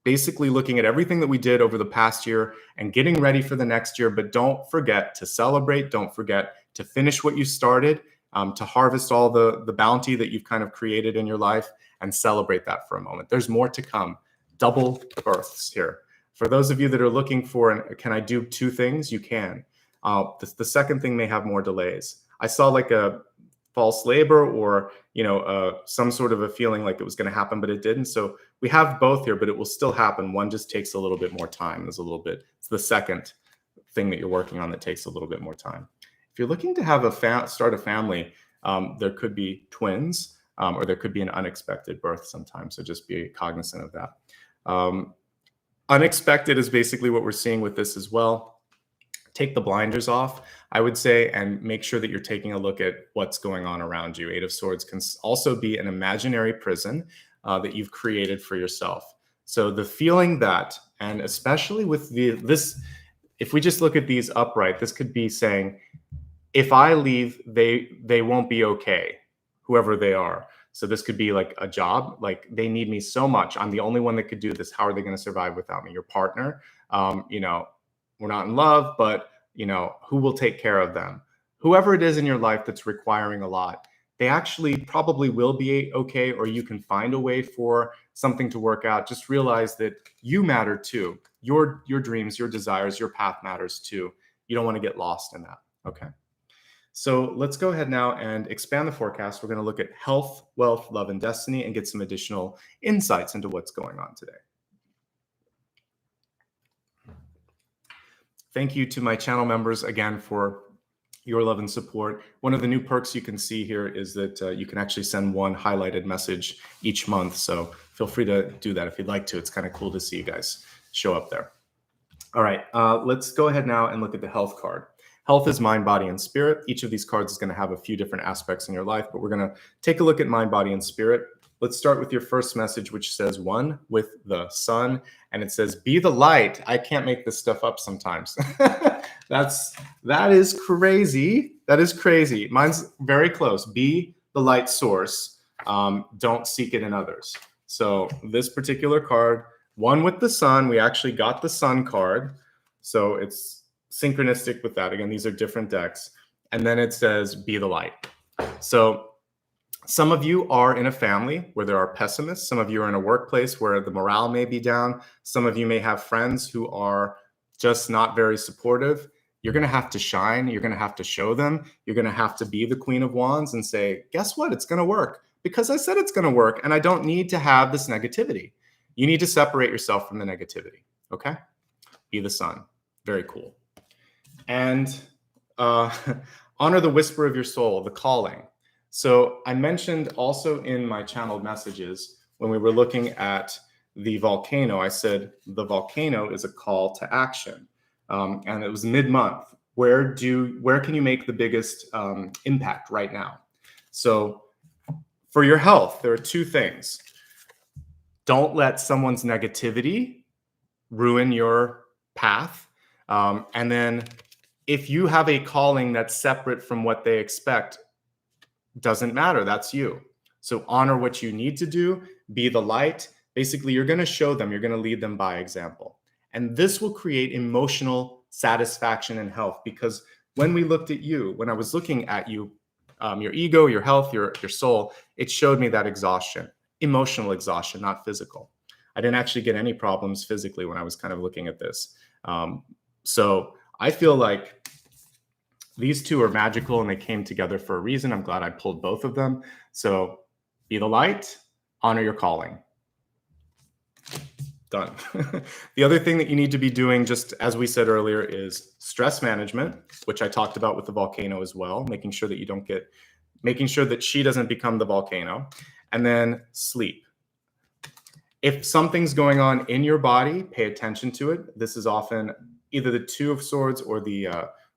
basically looking at everything that we did over the past year and getting ready for the next year. But don't forget to celebrate. Don't forget to finish what you started, to harvest all the bounty that you've kind of created in your life, and celebrate that for a moment. There's more to come. Double births here. For those of you that are looking for, can I do two things? You can. The second thing may have more delays. I saw like a false labor, or some sort of a feeling like it was going to happen, but it didn't. So we have both here, but it will still happen. One just takes a little bit more time. It's the second thing that you're working on that takes a little bit more time. If you're looking to have start a family, there could be twins, or there could be an unexpected birth sometimes. So just be cognizant of that. Unexpected is basically what we're seeing with this as well. Take the blinders off, I would say, and make sure that you're taking a look at what's going on around you. Eight of Swords can also be an imaginary prison that you've created for yourself. So the feeling that, and especially with this, if we just look at these upright, this could be saying, if I leave, they won't be okay, whoever they are. So this could be like a job, like they need me so much. I'm the only one that could do this. How are they going to survive without me? Your partner, we're not in love, but who will take care of them? Whoever it is in your life that's requiring a lot, they actually probably will be okay, or you can find a way for something to work out. Just realize that you matter too. Your dreams, your desires, your path matters too. You don't want to get lost in that. Okay. So let's go ahead now and expand the forecast. We're going to look at health, wealth, love, and destiny, and get some additional insights into what's going on today. Thank you to my channel members again for your love and support. One of the new perks you can see here is that you can actually send one highlighted message each month. So feel free to do that if you'd like to. It's kind of cool to see you guys show up there. All right, let's go ahead now and look at the health card. Health is mind, body, and spirit. Each of these cards is going to have a few different aspects in your life, but we're going to take a look at mind, body, and spirit. Let's start with your first message, which says one with the sun, and it says, be the light. I can't make this stuff up sometimes. That is crazy. That is crazy. Mine's very close. Be the light source. Don't seek it in others. So this particular card, one with the sun, we actually got the sun card. So it's synchronistic with that. Again, these are different decks. And then it says, be the light. So some of you are in a family where there are pessimists. Some of you are in a workplace where the morale may be down. Some of you may have friends who are just not very supportive. You're going to have to shine. You're going to have to show them. You're going to have to be the Queen of Wands and say, guess what? It's going to work because I said it's going to work and I don't need to have this negativity. You need to separate yourself from the negativity. Okay? Be the sun. Very cool. And honor the whisper of your soul, the calling. So I mentioned also in my channeled messages when we were looking at the volcano, I said the volcano is a call to action. And it was mid-month. Where can you make the biggest impact right now? So for your health, there are two things. Don't let someone's negativity ruin your path. And then if you have a calling that's separate from what they expect, doesn't matter. That's you. So honor what you need to do. Be the light. Basically, you're going to show them. You're going to lead them by example. And this will create emotional satisfaction and health. Because when we looked at you, when I was looking at you, your ego, your health, your soul, it showed me that exhaustion, emotional exhaustion, not physical. I didn't actually get any problems physically when I was kind of looking at this. So I feel like these two are magical and they came together for a reason. I'm glad I pulled both of them. So be the light, honor your calling. Done. The other thing that you need to be doing, just as we said earlier, is stress management, which I talked about with the volcano as well, making sure that she doesn't become the volcano, and then sleep. If something's going on in your body, pay attention to it. This is often either the Two of Swords or the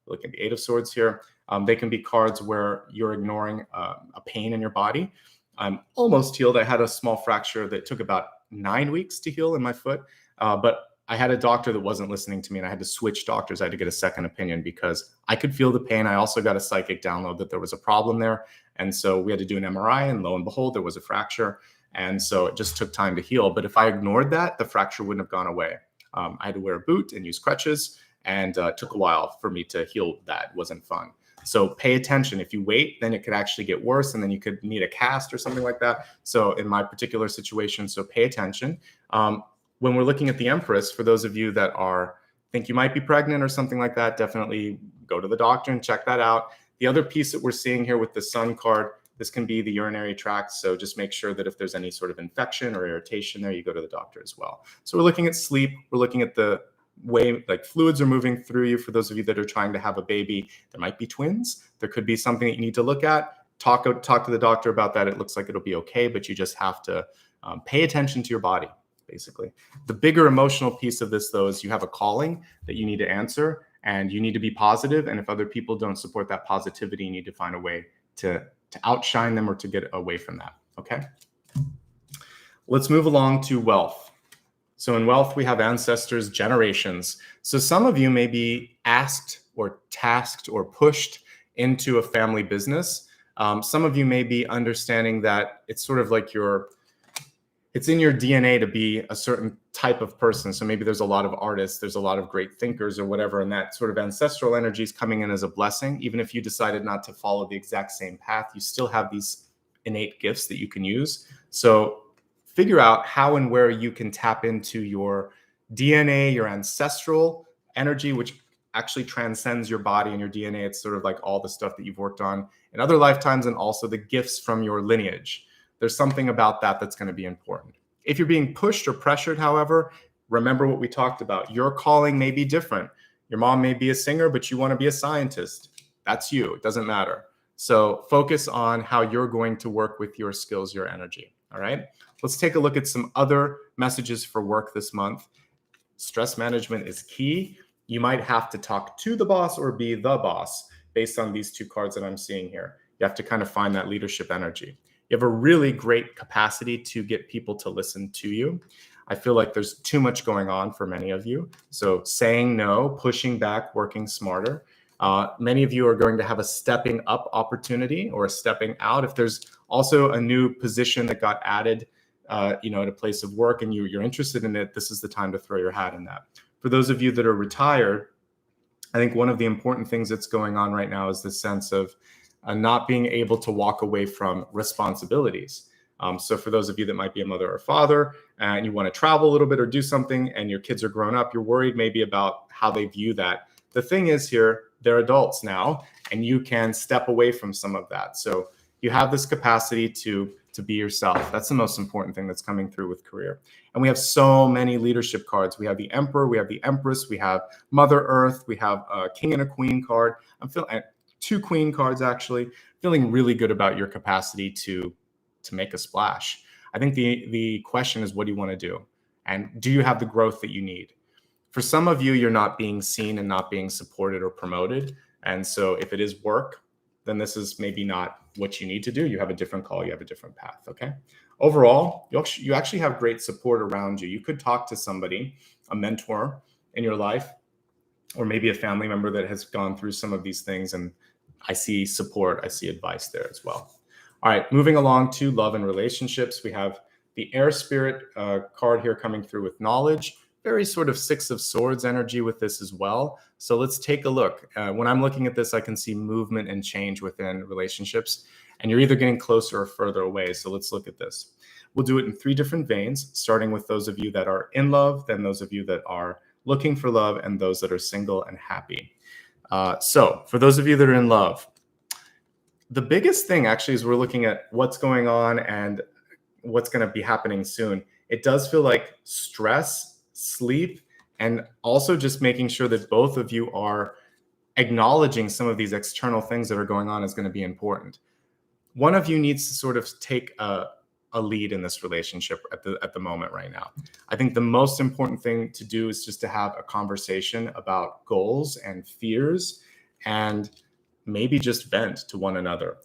look at the Eight of Swords here. They can be cards where you're ignoring a pain in your body. I'm almost healed. I had a small fracture that took about 9 weeks to heal in my foot. But I had a doctor that wasn't listening to me and I had to switch doctors. I had to get a second opinion because I could feel the pain. I also got a psychic download that there was a problem there. And so we had to do an MRI and lo and behold, there was a fracture. And so it just took time to heal. But if I ignored that, the fracture wouldn't have gone away. I had to wear a boot and use crutches. And it took a while for me to heal that. It wasn't fun. So pay attention. If you wait, then it could actually get worse and then you could need a cast or something like that. So in my particular situation, so pay attention. When we're looking at the Empress, for those of you that think you might be pregnant or something like that, definitely go to the doctor and check that out. The other piece that we're seeing here with the Sun card, this can be the urinary tract. So just make sure that if there's any sort of infection or irritation there, you go to the doctor as well. So we're looking at sleep. We're looking at the way like fluids are moving through you. For those of you that are trying to have a baby, there might be twins. There could be something that you need to look at. Talk to the doctor about that. It looks like it'll be okay, but you just have to pay attention to your body, basically. The bigger emotional piece of this, though, is you have a calling that you need to answer and you need to be positive. And if other people don't support that positivity, you need to find a way to outshine them or to get away from that. Okay. Let's move along to wealth. So in wealth, we have ancestors, generations. So some of you may be asked or tasked or pushed into a family business. Some of you may be understanding that it's sort of like it's in your DNA to be a certain type of person. So maybe there's a lot of artists, there's a lot of great thinkers or whatever, and that sort of ancestral energy is coming in as a blessing. Even if you decided not to follow the exact same path, you still have these innate gifts that you can use. So figure out how and where you can tap into your DNA, your ancestral energy, which actually transcends your body and your DNA. It's sort of like all the stuff that you've worked on in other lifetimes and also the gifts from your lineage. There's something about that that's going to be important. If you're being pushed or pressured, however, remember what we talked about. Your calling may be different. Your mom may be a singer, but you want to be a scientist. That's you. It doesn't matter. So focus on how you're going to work with your skills, your energy. All right. Let's take a look at some other messages for work this month. Stress management is key. You might have to talk to the boss or be the boss based on these two cards that I'm seeing here. You have to kind of find that leadership energy. You have a really great capacity to get people to listen to you. I feel like there's too much going on for many of you. So saying no, pushing back, working smarter. Many of you are going to have a stepping up opportunity or a stepping out. If there's also a new position that got added, at a place of work and you're interested in it, this is the time to throw your hat in that. For those of you that are retired, I think one of the important things that's going on right now is the sense of not being able to walk away from responsibilities. So for those of you that might be a mother or father and you want to travel a little bit or do something and your kids are grown up, you're worried maybe about how they view that. The thing is here, they're adults now, and you can step away from some of that. So you have this capacity to be yourself. That's the most important thing that's coming through with career. And we have so many leadership cards. We have the Emperor, we have the Empress, we have Mother Earth, we have a King and a Queen card. I'm feeling 2 Queen cards actually. Feeling really good about your capacity to make a splash. I think the question is, what do you want to do? And do you have the growth that you need? For some of you, you're not being seen and not being supported or promoted. And so if it is work, then this is maybe not what you need to do. You have a different call, you have a different path, okay? Overall, you actually have great support around you. You could talk to somebody, a mentor in your life, or maybe a family member that has gone through some of these things, and I see support, I see advice there as well. All right, moving along to love and relationships. We have the Air Spirit card here coming through with knowledge. Very sort of 6 of Swords energy with this as well. So let's take a look. When I'm looking at this, I can see movement and change within relationships, and you're either getting closer or further away. So let's look at this. We'll do it in 3 different veins, starting with those of you that are in love, then those of you that are looking for love, and those that are single and happy. So for those of you that are in love, the biggest thing actually is we're looking at what's going on and what's going to be happening soon. It does feel like stress, sleep, and also just making sure that both of you are acknowledging some of these external things that are going on is going to be important. One of you needs to sort of take a lead in this relationship at the moment right now. I think the most important thing to do is just to have a conversation about goals and fears, and maybe just vent to one another.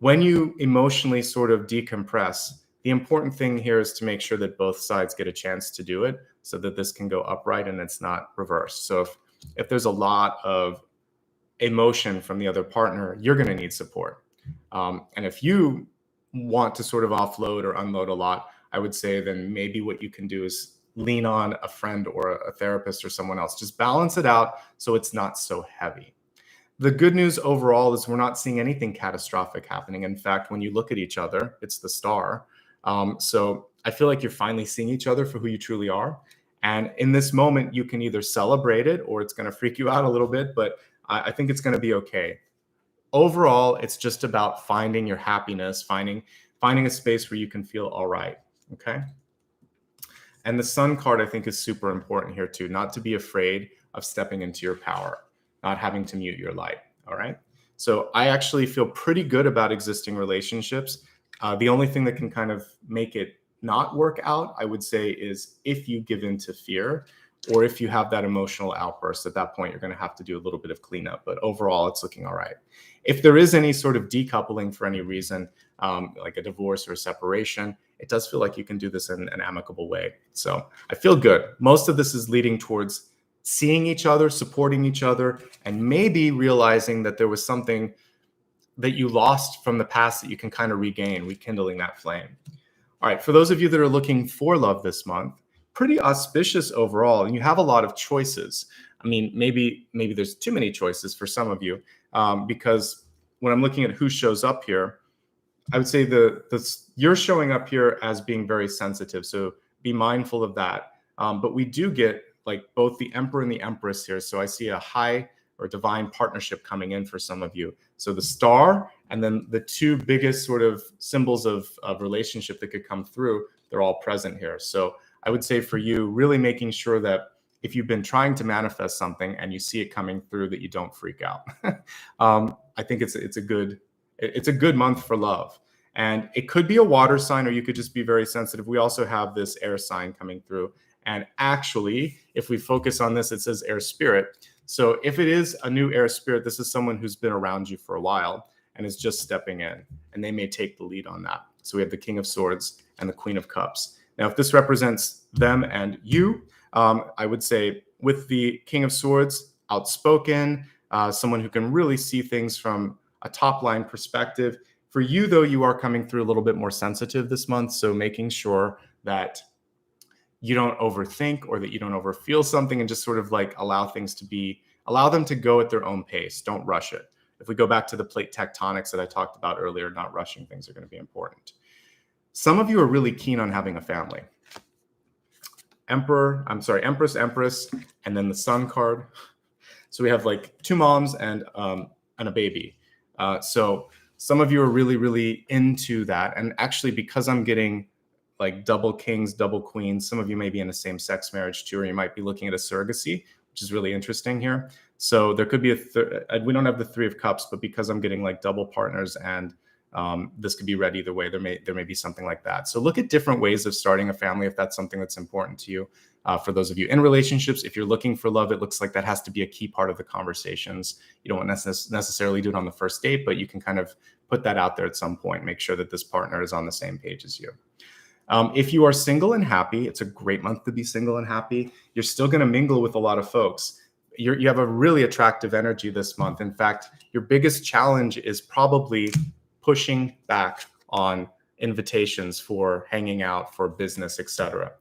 When you emotionally sort of decompress, the important thing here is to make sure that both sides get a chance to do it so that this can go upright and it's not reversed. So if there's a lot of emotion from the other partner, you're going to need support. And if you want to sort of offload or unload a lot, I would say then maybe what you can do is lean on a friend or a therapist or someone else. Just balance it out so it's not so heavy. The good news overall is we're not seeing anything catastrophic happening. In fact, when you look at each other, it's the star. So I feel like you're finally seeing each other for who you truly are. And in this moment, you can either celebrate it or it's going to freak you out a little bit, but I think it's going to be okay. Overall, it's just about finding your happiness, finding a space where you can feel all right, okay? And the Sun card, I think, is super important here too, not to be afraid of stepping into your power, not having to mute your light, all right? So I actually feel pretty good about existing relationships. The only thing that can kind of make it not work out, I would say, is if you give in to fear or if you have that emotional outburst. At that point, you're going to have to do a little bit of cleanup, but overall, it's looking all right. If there is any sort of decoupling for any reason, like a divorce or a separation, it does feel like you can do this in an amicable way. So I feel good. Most of this is leading towards seeing each other, supporting each other, and maybe realizing that there was something that you lost from the past that you can kind of regain, rekindling that flame. All right, for those of you that are looking for love this month, pretty auspicious overall, and you have a lot of choices. I mean, maybe there's too many choices for some of you, because when I'm looking at who shows up here, I would say you're showing up here as being very sensitive, so be mindful of that. But we do get like both the Emperor and the Empress here, so I see a high or divine partnership coming in for some of you. So the star and then the 2 biggest sort of symbols of relationship that could come through, they're all present here. So I would say for you, really making sure that if you've been trying to manifest something and you see it coming through, that you don't freak out. I think it's a good month for love. And it could be a water sign, or you could just be very sensitive. We also have this air sign coming through. And actually, if we focus on this, it says air spirit. So if it is a new air spirit, this is someone who's been around you for a while and is just stepping in, and they may take the lead on that. So we have the King of Swords and the Queen of Cups. Now, if this represents them and you, I would say with the King of Swords, outspoken, someone who can really see things from a top line perspective. For you, though, you are coming through a little bit more sensitive this month. So making sure that you don't overthink or that you don't overfeel something, and just sort of like allow them to go at their own pace. Don't rush it. If we go back to the plate tectonics that I talked about earlier, not rushing things are going to be important. Some of you are really keen on having a family. Empress, and then the Sun card. So we have like 2 moms and a baby. So some of you are really, really into that. And actually, because I'm getting like double kings, double queens, some of you may be in a same-sex marriage too, or you might be looking at a surrogacy, which is really interesting here. So there could be we don't have the 3 of cups, but because I'm getting like double partners and this could be read either way, there may be something like that. So look at different ways of starting a family if that's something that's important to you. For those of you in relationships, if you're looking for love, it looks like that has to be a key part of the conversations. You don't necessarily do it on the first date, but you can kind of put that out there at some point. Make sure that this partner is on the same page as you. If you are single and happy, it's a great month to be single and happy. You're still going to mingle with a lot of folks. You have a really attractive energy this month. In fact, your biggest challenge is probably pushing back on invitations for hanging out, for business, etc.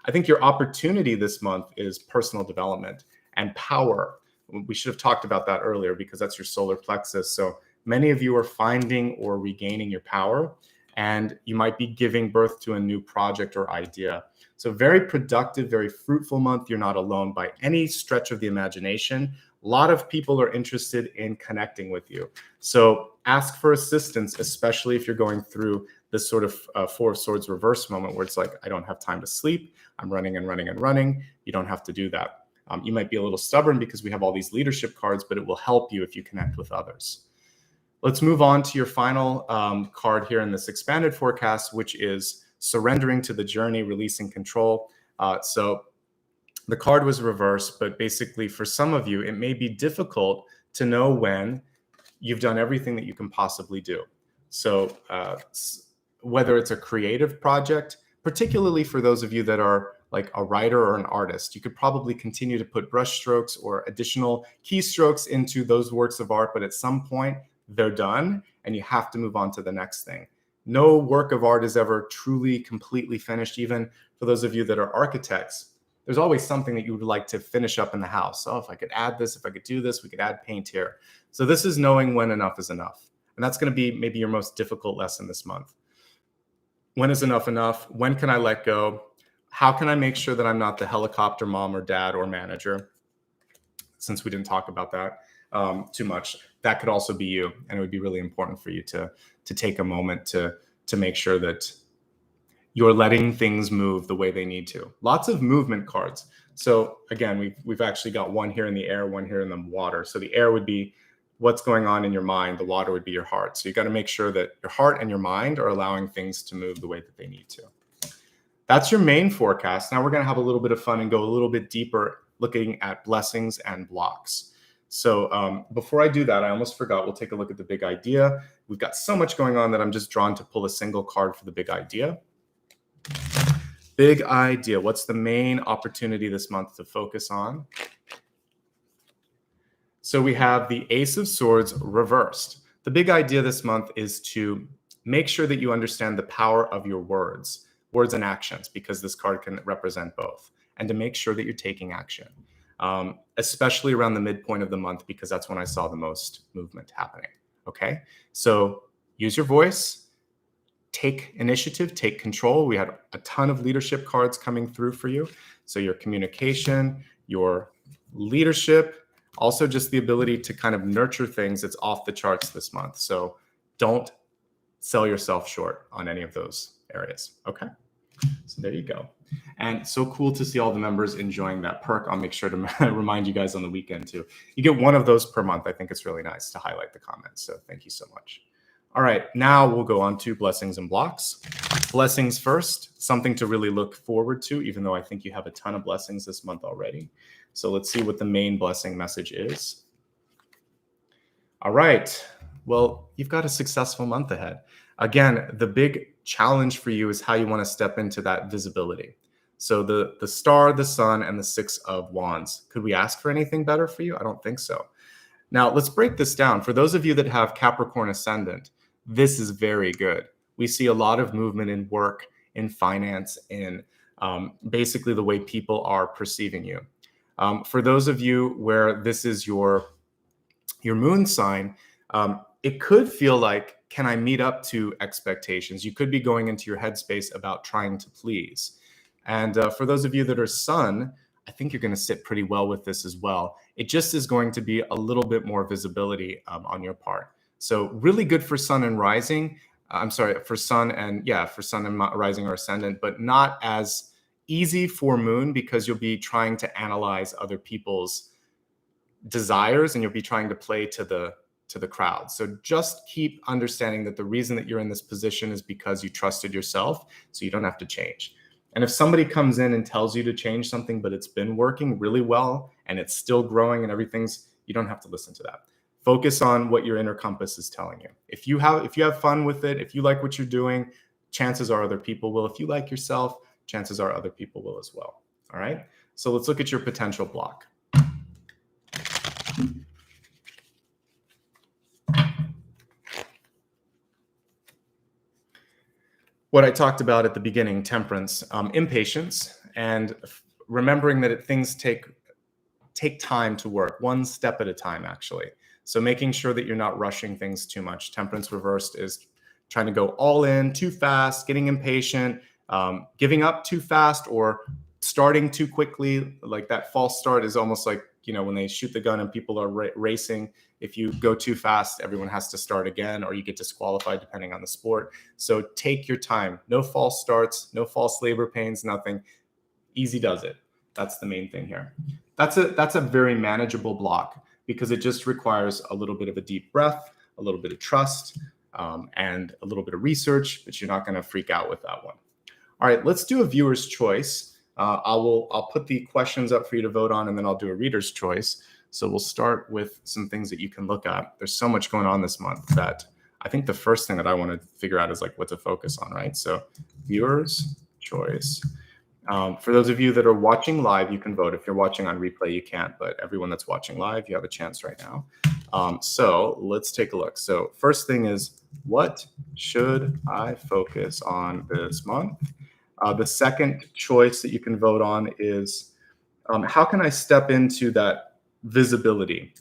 I think your opportunity this month is personal development and power. We should have talked about that earlier because that's your solar plexus. So many of you are finding or regaining your power, and you might be giving birth to a new project or idea. So very productive, very fruitful month. You're not alone by any stretch of the imagination. A lot of people are interested in connecting with you. So ask for assistance, especially if you're going through this sort of 4 of Swords reverse moment where it's like, I don't have time to sleep. I'm running and running and running. You don't have to do that. You might be a little stubborn because we have all these leadership cards, but it will help you if you connect with others. Let's move on to your final card here in this expanded forecast, which is surrendering to the journey, releasing control. So the card was reversed, but basically for some of you, it may be difficult to know when you've done everything that you can possibly do. So whether it's a creative project, particularly for those of you that are like a writer or an artist, you could probably continue to put brush strokes or additional keystrokes into those works of art, but at some point they're done and you have to move on to the next thing. No work of art is ever truly, completely finished. Even for those of you that are architects, there's always something that you would like to finish up in the house. Oh, if I could add this, if I could do this, we could add paint here. So this is knowing when enough is enough. And that's going to be maybe your most difficult lesson this month. When is enough enough? When can I let go? How can I make sure that I'm not the helicopter mom or dad or manager? Since we didn't talk about that too much, that could also be you. And it would be really important for you to take a moment to make sure that you're letting things move the way they need to. Lots of movement cards. So again, we've actually got one here in the air, one here in the water. So the air would be what's going on in your mind. The water would be your heart. So you got to make sure that your heart and your mind are allowing things to move the way that they need to. That's your main forecast. Now we're going to have a little bit of fun and go a little bit deeper looking at blessings and blocks. So before I do that, I almost forgot. We'll take a look at the big idea. We've got so much going on that I'm just drawn to pull a single card for the big idea. Big idea. What's the main opportunity this month to focus on? So we have the Ace of Swords reversed. The big idea this month is to make sure that you understand the power of your words and actions, because this card can represent both, and to make sure that you're taking action, especially around the midpoint of the month, because that's when I saw the most movement happening. Okay, so use your voice, take initiative, take control. We had a ton of leadership cards coming through for you. So your communication, your leadership, also just the ability to kind of nurture things that's off the charts this month. So don't sell yourself short on any of those areas. Okay, so there you go. And so cool to see all the members enjoying that perk. I'll make sure to remind you guys on the weekend too. You get one of those per month. I think it's really nice to highlight the comments. So thank you so much. All right, now we'll go on to blessings and blocks. Blessings first, something to really look forward to, even though I think you have a ton of blessings this month already. So let's see what the main blessing message is. All right, well, you've got a successful month ahead. Again, the big challenge for you is how you want to step into that visibility. So the star, the sun, and the 6 of Wands. Could we ask for anything better for you? I don't think so. Now, let's break this down. For those of you that have Capricorn ascendant, this is very good. We see a lot of movement in work, in finance, in basically the way people are perceiving you. For those of you where this is your moon sign, It could feel like, can I meet up to expectations? You could be going into your headspace about trying to please. And for those of you that are sun, I think you're going to sit pretty well with this as well. It just is going to be a little bit more visibility on your part. So really good for sun and rising. I'm sorry, for sun and rising or ascendant, but not as easy for moon, because you'll be trying to analyze other people's desires and you'll be trying to play to the crowd. So just keep understanding that the reason that you're in this position is because you trusted yourself, so you don't have to change. And if somebody comes in and tells you to change something, but it's been working really well and it's still growing and you don't have to listen to that. Focus on what your inner compass is telling you. If you have fun with it, if you like what you're doing, chances are other people will. If you like yourself, chances are other people will as well. All right. So let's look at your potential block. What I talked about at the beginning, temperance, impatience, and remembering that things take time to work, one step at a time, actually. So making sure that you're not rushing things too much. Temperance reversed is trying to go all in too fast, getting impatient, giving up too fast, or starting too quickly. Like that false start is almost like, when they shoot the gun and people are racing. If you go too fast, everyone has to start again, or you get disqualified depending on the sport. So take your time. No false starts, no false labor pains, nothing. Easy does it. That's the main thing here. That's a very manageable block, because it just requires a little bit of a deep breath, a little bit of trust, and a little bit of research, but you're not going to freak out with that one. All right, let's do a viewer's choice. I'll put the questions up for you to vote on, and then I'll do a reader's choice. So we'll start with some things that you can look at. There's so much going on this month that I think the first thing that I want to figure out is like what to focus on, right? So viewer's choice. For those of you that are watching live, you can vote. If you're watching on replay, you can't, but everyone that's watching live, you have a chance right now. So let's take a look. So first thing is, what should I focus on this month? The second choice that you can vote on is, how can I step into that visibility?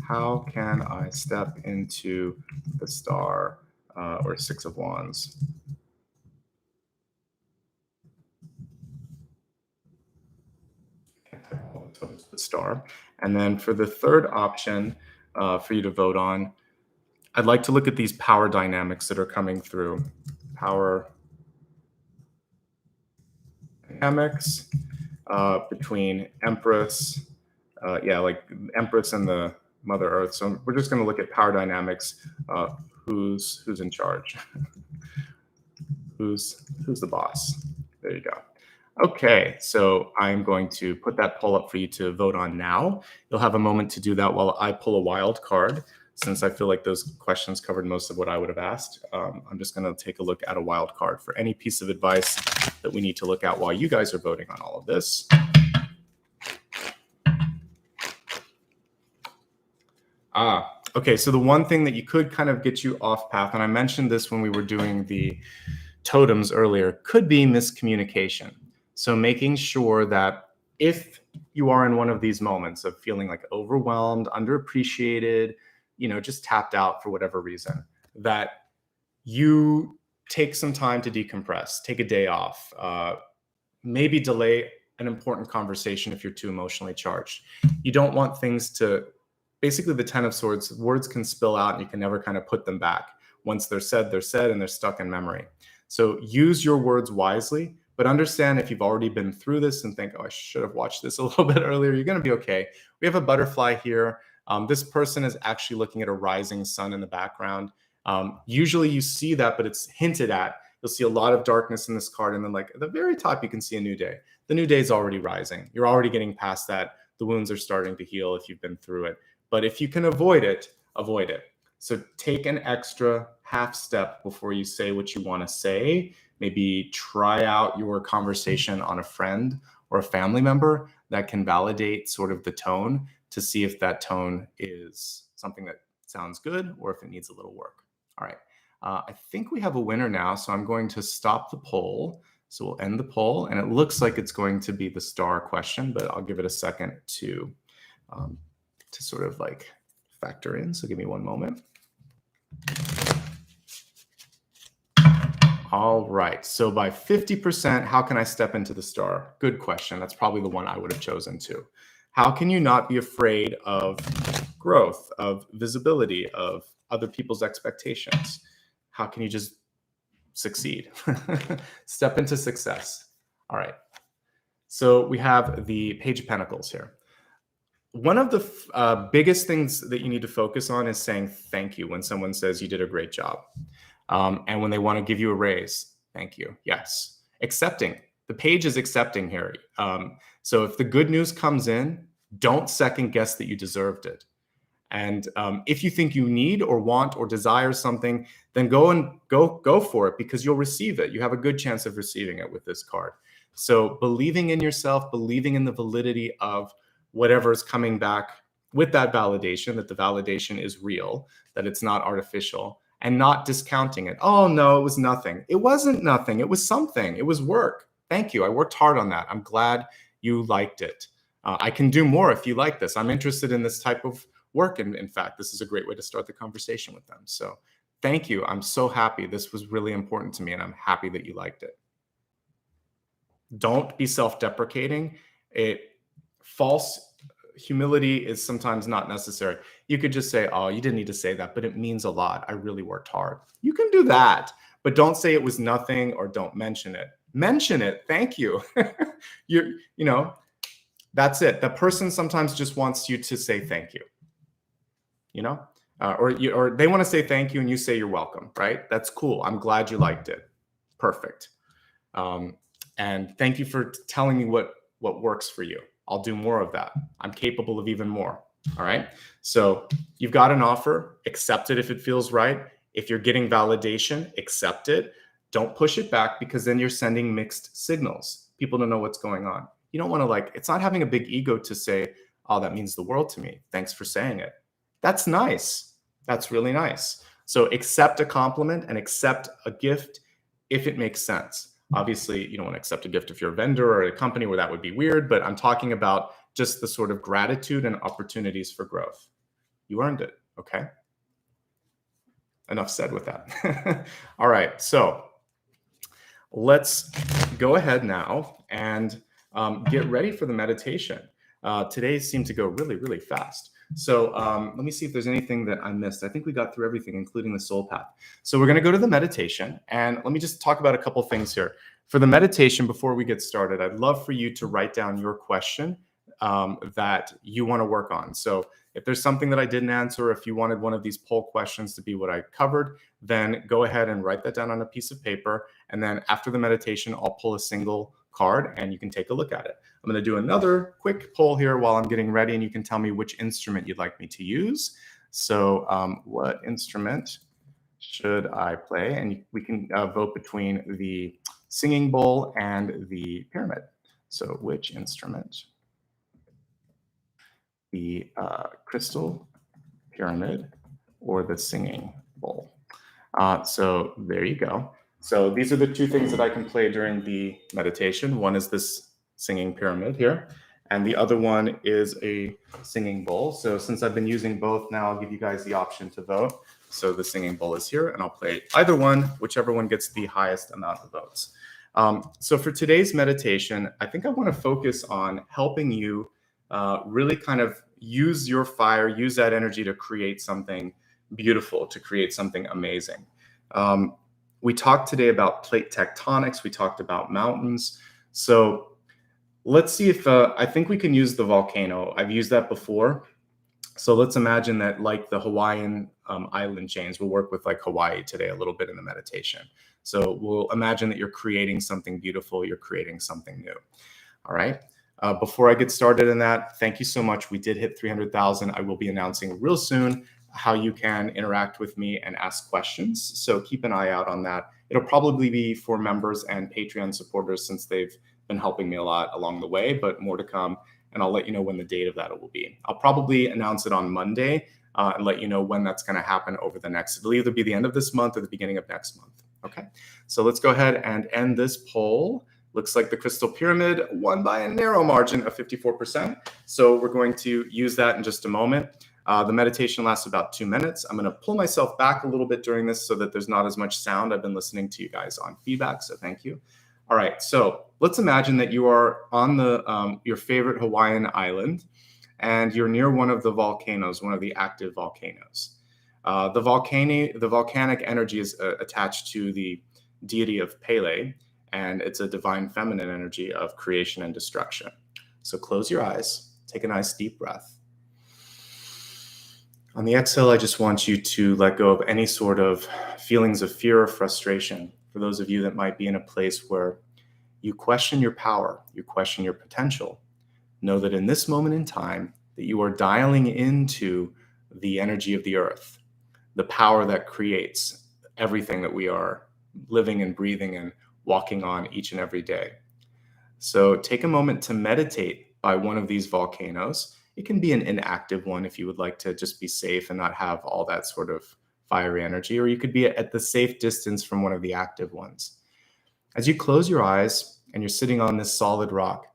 How can I step into the star or Six of Wands? The star. And then for the third option for you to vote on, I'd like to look at these power dynamics that are coming through. Power dynamics between Empress, like Empress and the Mother Earth. So we're just going to look at power dynamics. Who's in charge? Who's the boss? There you go. Okay, so I'm going to put that poll up for you to vote on now. You'll have a moment to do that while I pull a wild card, since I feel like those questions covered most of what I would have asked. I'm just going to take a look at a wild card for any piece of advice that we need to look at while you guys are voting on all of this. Okay, so the one thing that you could kind of get you off path, and I mentioned this when we were doing the totems earlier, could be miscommunication. So making sure that if you are in one of these moments of feeling like overwhelmed, underappreciated, just tapped out for whatever reason, that you take some time to decompress, take a day off, maybe delay an important conversation if you're too emotionally charged. You don't want things to, basically the 10 of Swords, words can spill out and you can never kind of put them back. Once they're said and they're stuck in memory. So use your words wisely, but understand if you've already been through this and think, oh, I should have watched this a little bit earlier, you're going to be okay. We have a butterfly here. This person is actually looking at a rising sun in the background. Usually you see that, but it's hinted at. You'll see a lot of darkness in this card. And then like at the very top, you can see a new day. The new day is already rising. You're already getting past that. The wounds are starting to heal if you've been through it. But if you can avoid it, avoid it. So take an extra half step before you say what you want to say. Maybe try out your conversation on a friend or a family member that can validate sort of the tone to see if that tone is something that sounds good or if it needs a little work. All right. I think we have a winner now, so I'm going to stop the poll. So we'll end the poll, and it looks like it's going to be the star question, but I'll give it a second to sort of like factor in. So give me one moment. All right. So by 50%, how can I step into the star? Good question. That's probably the one I would have chosen too. How can you not be afraid of growth, of visibility, of other people's expectations? How can you just succeed? Step into success. All right. So we have the Page of Pentacles here. One of the biggest things that you need to focus on is saying thank you when someone says you did a great job. And when they want to give you a raise, thank you. Yes. Accepting. The page is accepting here. So if the good news comes in, don't second guess that you deserved it. And if you think you need or want or desire something, then go for it, because you'll receive it. You have a good chance of receiving it with this card. So believing in yourself, believing in the validity of whatever is coming back with that validation, that the validation is real, that it's not artificial, and not discounting it. Oh, no, it was nothing. It wasn't nothing. It was something. It was work. Thank you. I worked hard on that. I'm glad you liked it. I can do more if you like this. I'm interested in this type of work. And in fact, this is a great way to start the conversation with them. So thank you. I'm so happy. This was really important to me, and I'm happy that you liked it. Don't be self-deprecating. False humility is sometimes not necessary. You could just say, oh, you didn't need to say that, but it means a lot. I really worked hard. You can do that, but don't say it was nothing, or don't mention it. Mention it. Thank you. You know, that's it. The person sometimes just wants you to say thank you, you know, or they want to say thank you and you say you're welcome, right? That's cool. I'm glad you liked it. Perfect. And thank you for telling me what works for you. I'll do more of that. I'm capable of even more. All right. So you've got an offer, accept it if it feels right. If you're getting validation, accept it. Don't push it back, because then you're sending mixed signals. People don't know what's going on. You don't want to, it's not having a big ego to say, oh, that means the world to me. Thanks for saying it. That's nice. That's really nice. So accept a compliment and accept a gift if it makes sense. Obviously, you don't want to accept a gift if you're a vendor or a company where that would be weird, but I'm talking about just the sort of gratitude and opportunities for growth. You earned it, okay? Enough said with that. All right, so let's go ahead now and get ready for the meditation. Today seemed to go really, really fast. So let me see if there's anything that I missed. I think we got through everything, including the soul path. So we're going to go to the meditation, and let me just talk about a couple things here. For the meditation, before we get started, I'd love for you to write down your question that you want to work on. So if there's something that I didn't answer, if you wanted one of these poll questions to be what I covered, then go ahead and write that down on a piece of paper. And then after the meditation, I'll pull a single card and you can take a look at it. I'm going to do another quick poll here while I'm getting ready, and you can tell me which instrument you'd like me to use. So what instrument should I play? And we can vote between the singing bowl and the pyramid. So which instrument? The crystal pyramid or the singing bowl? So there you go. So these are the two things that I can play during the meditation. One is this singing pyramid here, and the other one is a singing bowl. So since I've been using both now, I'll give you guys the option to vote. So the singing bowl is here, and I'll play either one, whichever one gets the highest amount of votes. So for today's meditation, I think I want to focus on helping you really kind of use your fire, use that energy to create something beautiful, to create something amazing. We talked today about plate tectonics. We talked about mountains. So let's see if I think we can use the volcano. I've used that before. So let's imagine that, like the Hawaiian island chains, we'll work with like Hawaii today a little bit in the meditation. So we'll imagine that you're creating something beautiful. You're creating something new. All right. Before I get started in that, thank you so much. We did hit 300,000. I will be announcing real soon how you can interact with me and ask questions. So keep an eye out on that. It'll probably be for members and Patreon supporters, since they've been helping me a lot along the way, but more to come. And I'll let you know when the date of that will be. I'll probably announce it on Monday and let you know when that's going to happen over the next. It'll either be the end of this month or the beginning of next month. Okay, so let's go ahead and end this poll. Looks like the crystal pyramid won by a narrow margin of 54%. So we're going to use that in just a moment. The meditation lasts about 2 minutes. I'm going to pull myself back a little bit during this so that there's not as much sound. I've been listening to you guys on feedback, so thank you. All right, so let's imagine that you are on your favorite Hawaiian island, and you're near one of the volcanoes, one of the active volcanoes. The volcanic energy is attached to the deity of Pele, and it's a divine feminine energy of creation and destruction. So close your eyes, take a nice deep breath. On the exhale, I just want you to let go of any sort of feelings of fear or frustration. For those of you that might be in a place where you question your power, you question your potential, know that in this moment in time, that you are dialing into the energy of the earth, the power that creates everything that we are living and breathing and walking on each and every day. So take a moment to meditate by one of these volcanoes. It can be an inactive one if you would like to just be safe and not have all that sort of fiery energy, or you could be at the safe distance from one of the active ones. As you close your eyes and you're sitting on this solid rock,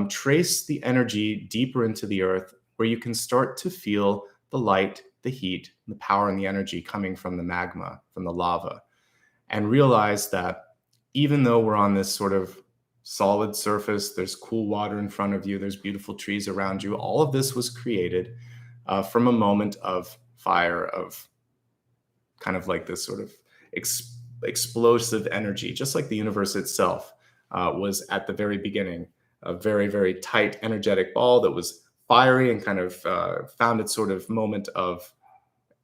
trace the energy deeper into the earth where you can start to feel the light, the heat, the power, and the energy coming from the magma, from the lava, and realize that even though we're on this sort of solid surface, there's cool water in front of you, there's beautiful trees around you, all of this was created from a moment of fire, of kind of like this sort of explosive energy, just like the universe itself was at the very beginning, a very, very tight, energetic ball that was fiery and kind of found its sort of moment of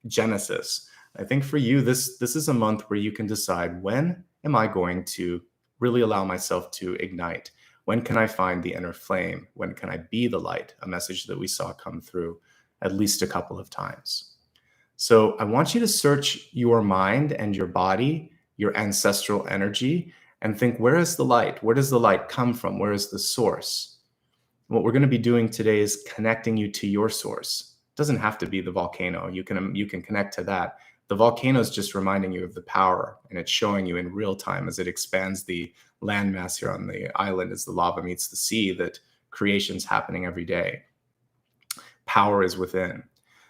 genesis. I think for you, this is a month where you can decide, when am I going to really allow myself to ignite? When can I find the inner flame? When can I be the light? A message that we saw come through at least a couple of times. So I want you to search your mind and your body, your ancestral energy, and think, where is the light? Where does the light come from? Where is the source? What we're going to be doing today is connecting you to your source. It doesn't have to be the volcano. You can connect to that. The volcano is just reminding you of the power, and it's showing you in real time as it expands the landmass here on the island, as the lava meets the sea, that creation's happening every day. Power is within.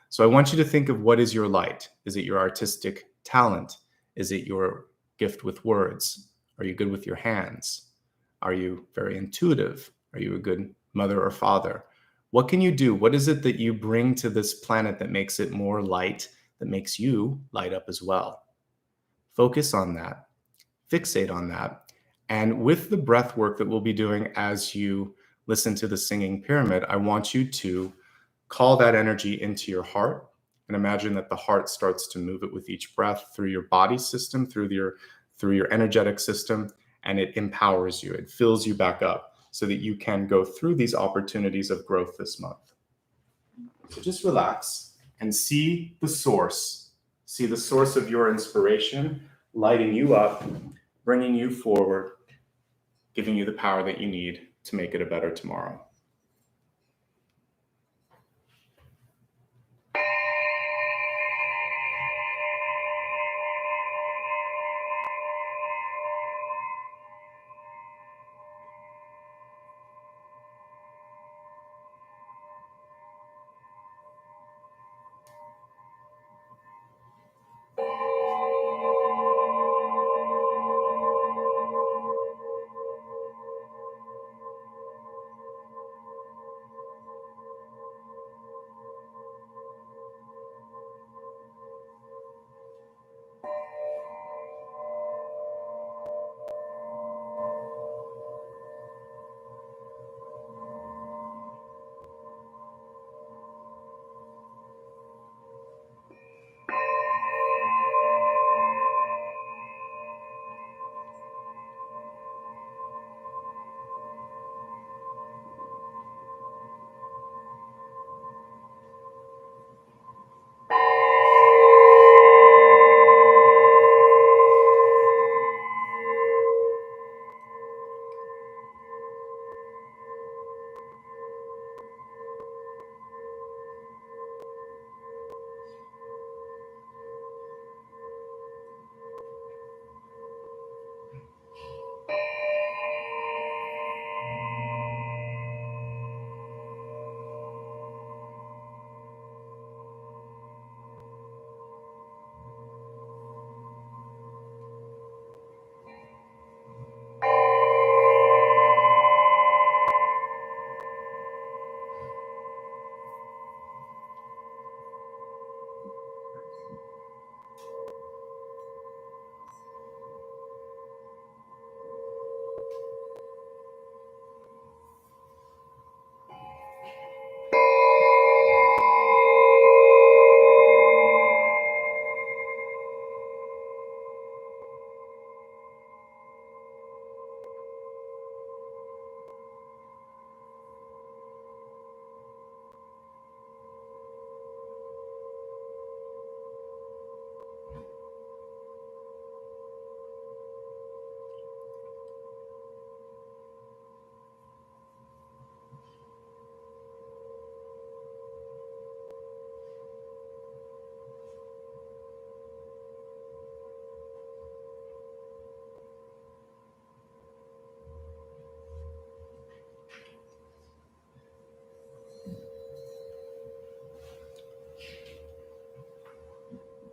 So I want you to think of, what is your light? Is it your artistic talent? Is it your gift with words? Are you good with your hands? Are you very intuitive? Are you a good mother or father? What can you do? What is it that you bring to this planet that makes it more light, that makes you light up as well? Focus on that. Fixate on that. And with the breath work that we'll be doing as you listen to the singing pyramid, I want you to call that energy into your heart, and imagine that the heart starts to move it with each breath through your body system, through your energetic system, and it empowers you. It fills you back up so that you can go through these opportunities of growth this month. So just relax and see the source. See the source of your inspiration lighting you up, bringing you forward, giving you the power that you need to make it a better tomorrow.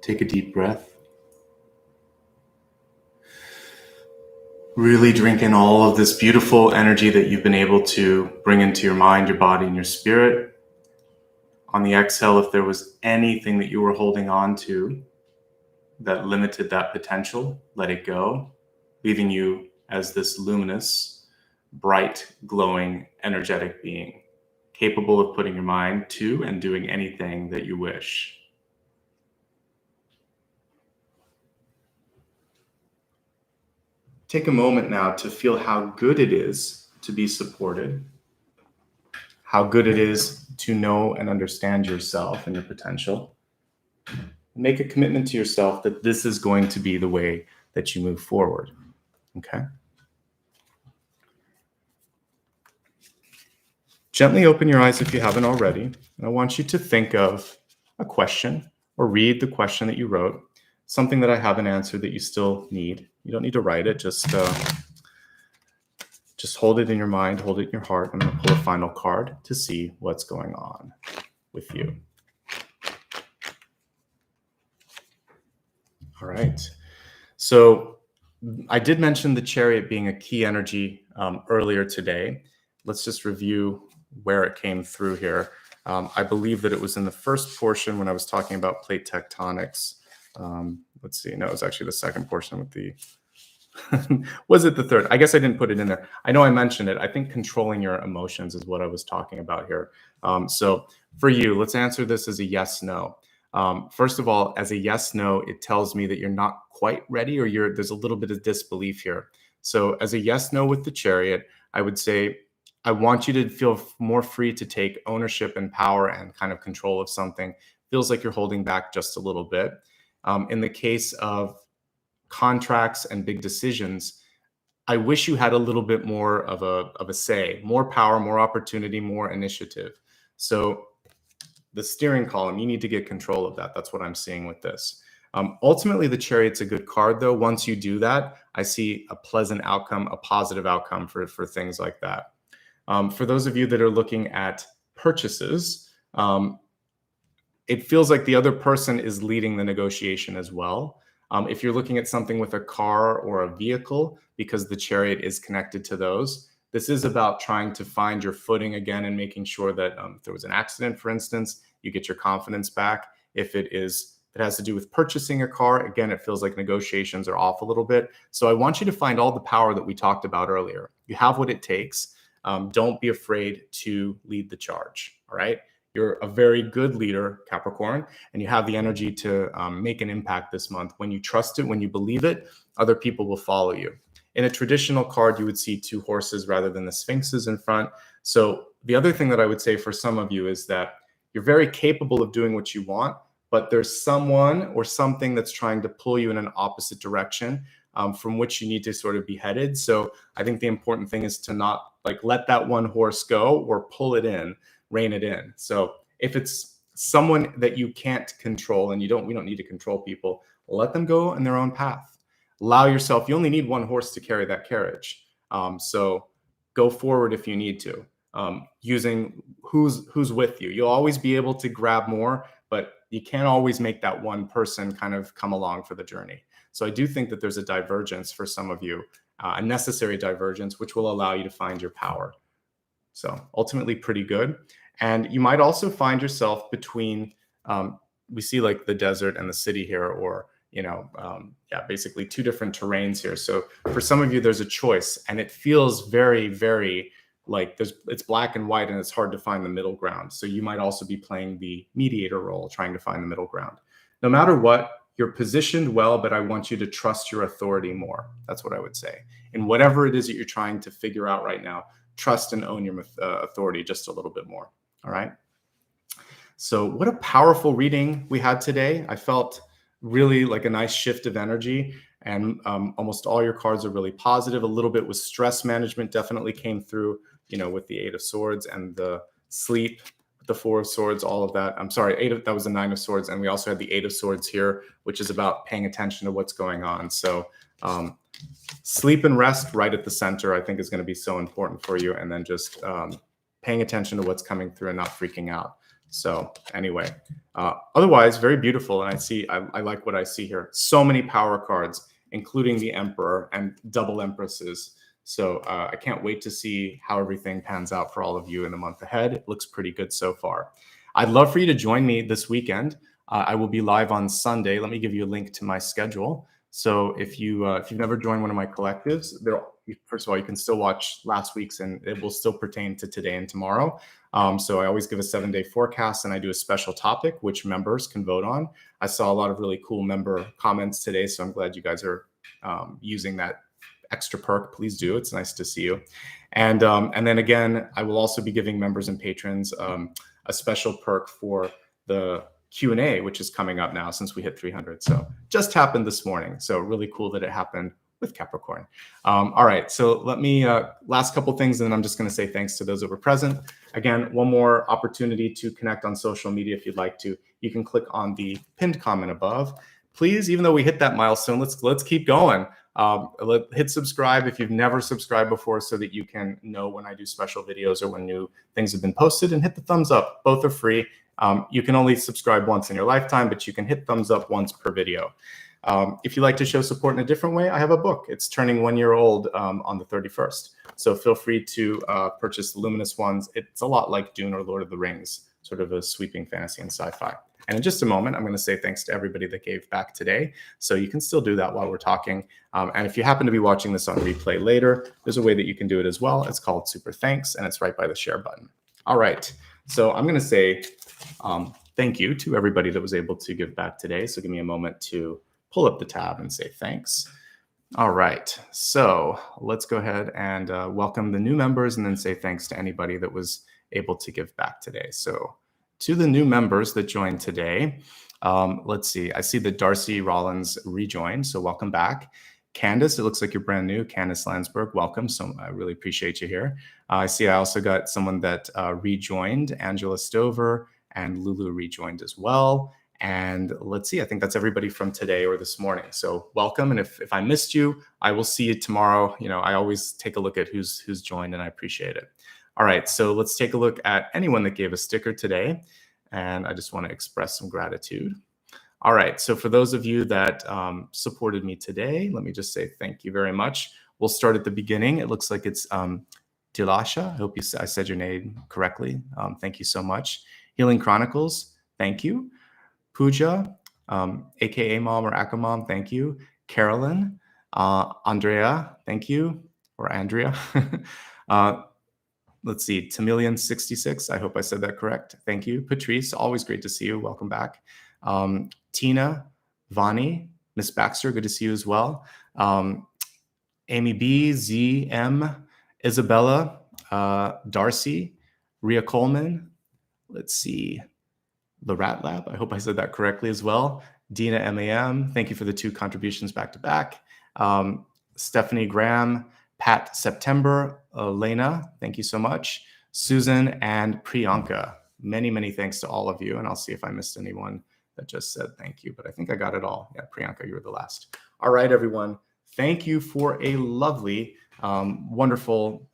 Take a deep breath. Really drink in all of this beautiful energy that you've been able to bring into your mind, your body, and your spirit. On the exhale, if there was anything that you were holding on to that limited that potential, let it go, leaving you as this luminous, bright, glowing, energetic being, capable of putting your mind to and doing anything that you wish. Take a moment now to feel how good it is to be supported, how good it is to know and understand yourself and your potential. Make a commitment to yourself that this is going to be the way that you move forward. Okay? Gently open your eyes if you haven't already. And I want you to think of a question or read the question that you wrote, something that I haven't answered that you still need. You don't need to write it. Just hold it in your mind, hold it in your heart. I'm going to pull a final card to see what's going on with you. All right. So I did mention the chariot being a key energy earlier today. Let's just review where it came through here. I believe that it was in the first portion when I was talking about plate tectonics. Let's see. No, it was actually the second portion with the... Was it the third? I guess I didn't put it in there. I know I mentioned it. I think controlling your emotions is what I was talking about here. So for you, let's answer this as a yes, no. First of all, as a yes, no, it tells me that you're not quite ready, or there's a little bit of disbelief here. So as a yes, no with the chariot, I would say, I want you to feel more free to take ownership and power and kind of control of something. Feels like you're holding back just a little bit. In the case of contracts and big decisions, I wish you had a little bit more of a say, more power, more opportunity, more initiative. So the steering column, you need to get control of that. That's what I'm seeing with this. Ultimately, the chariot's a good card, though. Once you do that, I see a pleasant outcome, a positive outcome for things like that. For those of you that are looking at purchases, it feels like the other person is leading the negotiation as well. If you're looking at something with a car or a vehicle, because the chariot is connected to those, this is about trying to find your footing again and making sure that if there was an accident, for instance, you get your confidence back. If it has to do with purchasing a car, again, it feels like negotiations are off a little bit. So I want you to find all the power that we talked about earlier. You have what it takes. Don't be afraid to lead the charge, all right? You're a very good leader, Capricorn, and you have the energy to make an impact this month. When you trust it, when you believe it, other people will follow you. In a traditional card, you would see two horses rather than the sphinxes in front. So the other thing that I would say for some of you is that you're very capable of doing what you want, but there's someone or something that's trying to pull you in an opposite direction from which you need to sort of be headed. So I think the important thing is to not let that one horse go or pull it in, rein it in. So if it's someone that you can't control, and we don't need to control people, let them go in their own path. Allow yourself, you only need one horse to carry that carriage. So go forward if you need to, using who's with you. You'll always be able to grab more, but you can't always make that one person kind of come along for the journey. So I do think that there's a divergence for some of you, a necessary divergence, which will allow you to find your power. So ultimately pretty good. And you might also find yourself between, we see the desert and the city here, or, basically two different terrains here. So for some of you, there's a choice, and it feels very, very it's black and white, and it's hard to find the middle ground. So you might also be playing the mediator role, trying to find the middle ground. No matter what, you're positioned well, but I want you to trust your authority more. That's what I would say. In whatever it is that you're trying to figure out right now, trust and own your authority just a little bit more. All right. So what a powerful reading we had today. I felt really like a nice shift of energy, and almost all your cards are really positive. A little bit with stress management definitely came through, with the 8 of Swords and the sleep, the 4 of Swords, all of that. I'm sorry, that was the 9 of Swords. And we also had the 8 of Swords here, which is about paying attention to what's going on. So sleep and rest right at the center, I think, is going to be so important for you. And then just paying attention to what's coming through and not freaking out. So anyway, otherwise, very beautiful. And I like what I see here. So many power cards, including the Emperor and double Empresses. So I can't wait to see how everything pans out for all of you in the month ahead. It looks pretty good so far. I'd love for you to join me this weekend. I will be live on Sunday. Let me give you a link to my schedule. So if you've never joined one of my collectives, first of all, you can still watch last week's, and it will still pertain to today and tomorrow. So I always give a 7-day forecast, and I do a special topic which members can vote on. I saw a lot of really cool member comments today, so I'm glad you guys are using that extra perk. Please do. It's nice to see you. And then again, I will also be giving members and patrons a special perk for the Q&A, which is coming up now since we hit 300. So just happened this morning. So really cool that it happened with Capricorn. All right, so let me, last couple things, and then I'm just gonna say thanks to those that were present. Again, one more opportunity to connect on social media if you'd like to. You can click on the pinned comment above. Please, even though we hit that milestone, let's keep going. Hit subscribe if you've never subscribed before so that you can know when I do special videos or when new things have been posted, and hit the thumbs up. Both are free. You can only subscribe once in your lifetime, but you can hit thumbs up once per video. If you like to show support in a different way, I have a book. It's turning 1 year old on the 31st. So feel free to purchase the Luminous ones. It's a lot like Dune or Lord of the Rings, sort of a sweeping fantasy and sci-fi. And in just a moment, I'm going to say thanks to everybody that gave back today. So you can still do that while we're talking. And if you happen to be watching this on replay later, there's a way that you can do it as well. It's called Super Thanks, and it's right by the share button. All right. So I'm going to say thank you to everybody that was able to give back today. So give me a moment to pull up the tab and say thanks. All right. So let's go ahead and welcome the new members and then say thanks to anybody that was able to give back today. So to the new members that joined today, let's see. I see that Darcy Rollins rejoined, so welcome back. Candace, it looks like you're brand new. Candace Landsberg, welcome. So I really appreciate you here. I see I also got someone that rejoined, Angela Stover, and Lulu rejoined as well. And let's see, I think that's everybody from today or this morning. So welcome. And if I missed you, I will see you tomorrow. You know, I always take a look at who's joined, and I appreciate it. All right, so let's take a look at anyone that gave a sticker today. And I just want to express some gratitude. All right, so for those of you that supported me today, let me just say thank you very much. We'll start at the beginning. It looks like it's Dilasha. I hope I said your name correctly. Thank you so much. Healing Chronicles, thank you. Pooja, AKA Mom or Akamom, thank you. Carolyn, Andrea, thank you. Or Andrea. Let's see, Tamilian66, I hope I said that correct. Thank you. Patrice, always great to see you. Welcome back. Tina, Vani, Miss Baxter, good to see you as well. Amy B, ZM, Isabella, Darcy, Ria Coleman. Let's see, The Rat Lab, I hope I said that correctly as well. Dina MAM, thank you for the 2 contributions back to back. Stephanie Graham, Pat September, Elena, thank you so much. Susan and Priyanka, many, many thanks to all of you. And I'll see if I missed anyone that just said thank you, but I think I got it all. Yeah, Priyanka, you were the last. All right, everyone. Thank you for a lovely, wonderful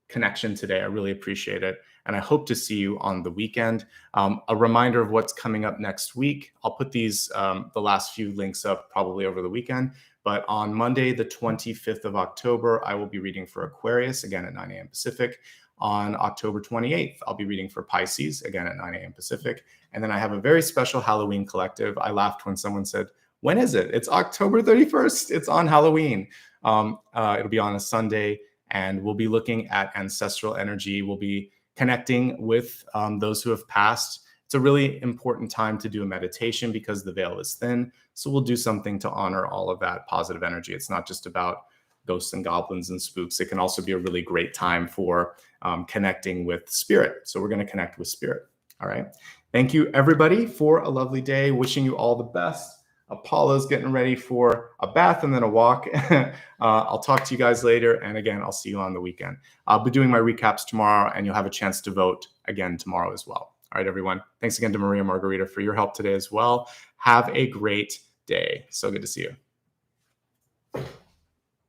connection today. I really appreciate it. And I hope to see you on the weekend. A reminder of what's coming up next week. I'll put these, the last few links up probably over the weekend. But on Monday, the 25th of October, I will be reading for Aquarius, again at 9 a.m. Pacific. On October 28th, I'll be reading for Pisces, again at 9 a.m. Pacific. And then I have a very special Halloween collective. I laughed when someone said, when is it? It's October 31st. It's on Halloween. It'll be on a Sunday, and we'll be looking at ancestral energy. We'll be connecting with those who have passed. It's a really important time to do a meditation because the veil is thin. So we'll do something to honor all of that positive energy. It's not just about ghosts and goblins and spooks. It can also be a really great time for connecting with spirit. So we're going to connect with spirit. All right. Thank you, everybody, for a lovely day. Wishing you all the best. Apollo's getting ready for a bath and then a walk. I'll talk to you guys later. And again, I'll see you on the weekend. I'll be doing my recaps tomorrow, and you'll have a chance to vote again tomorrow as well. All right, everyone. Thanks again to Maria Margarita for your help today as well. Have a great day. So good to see you.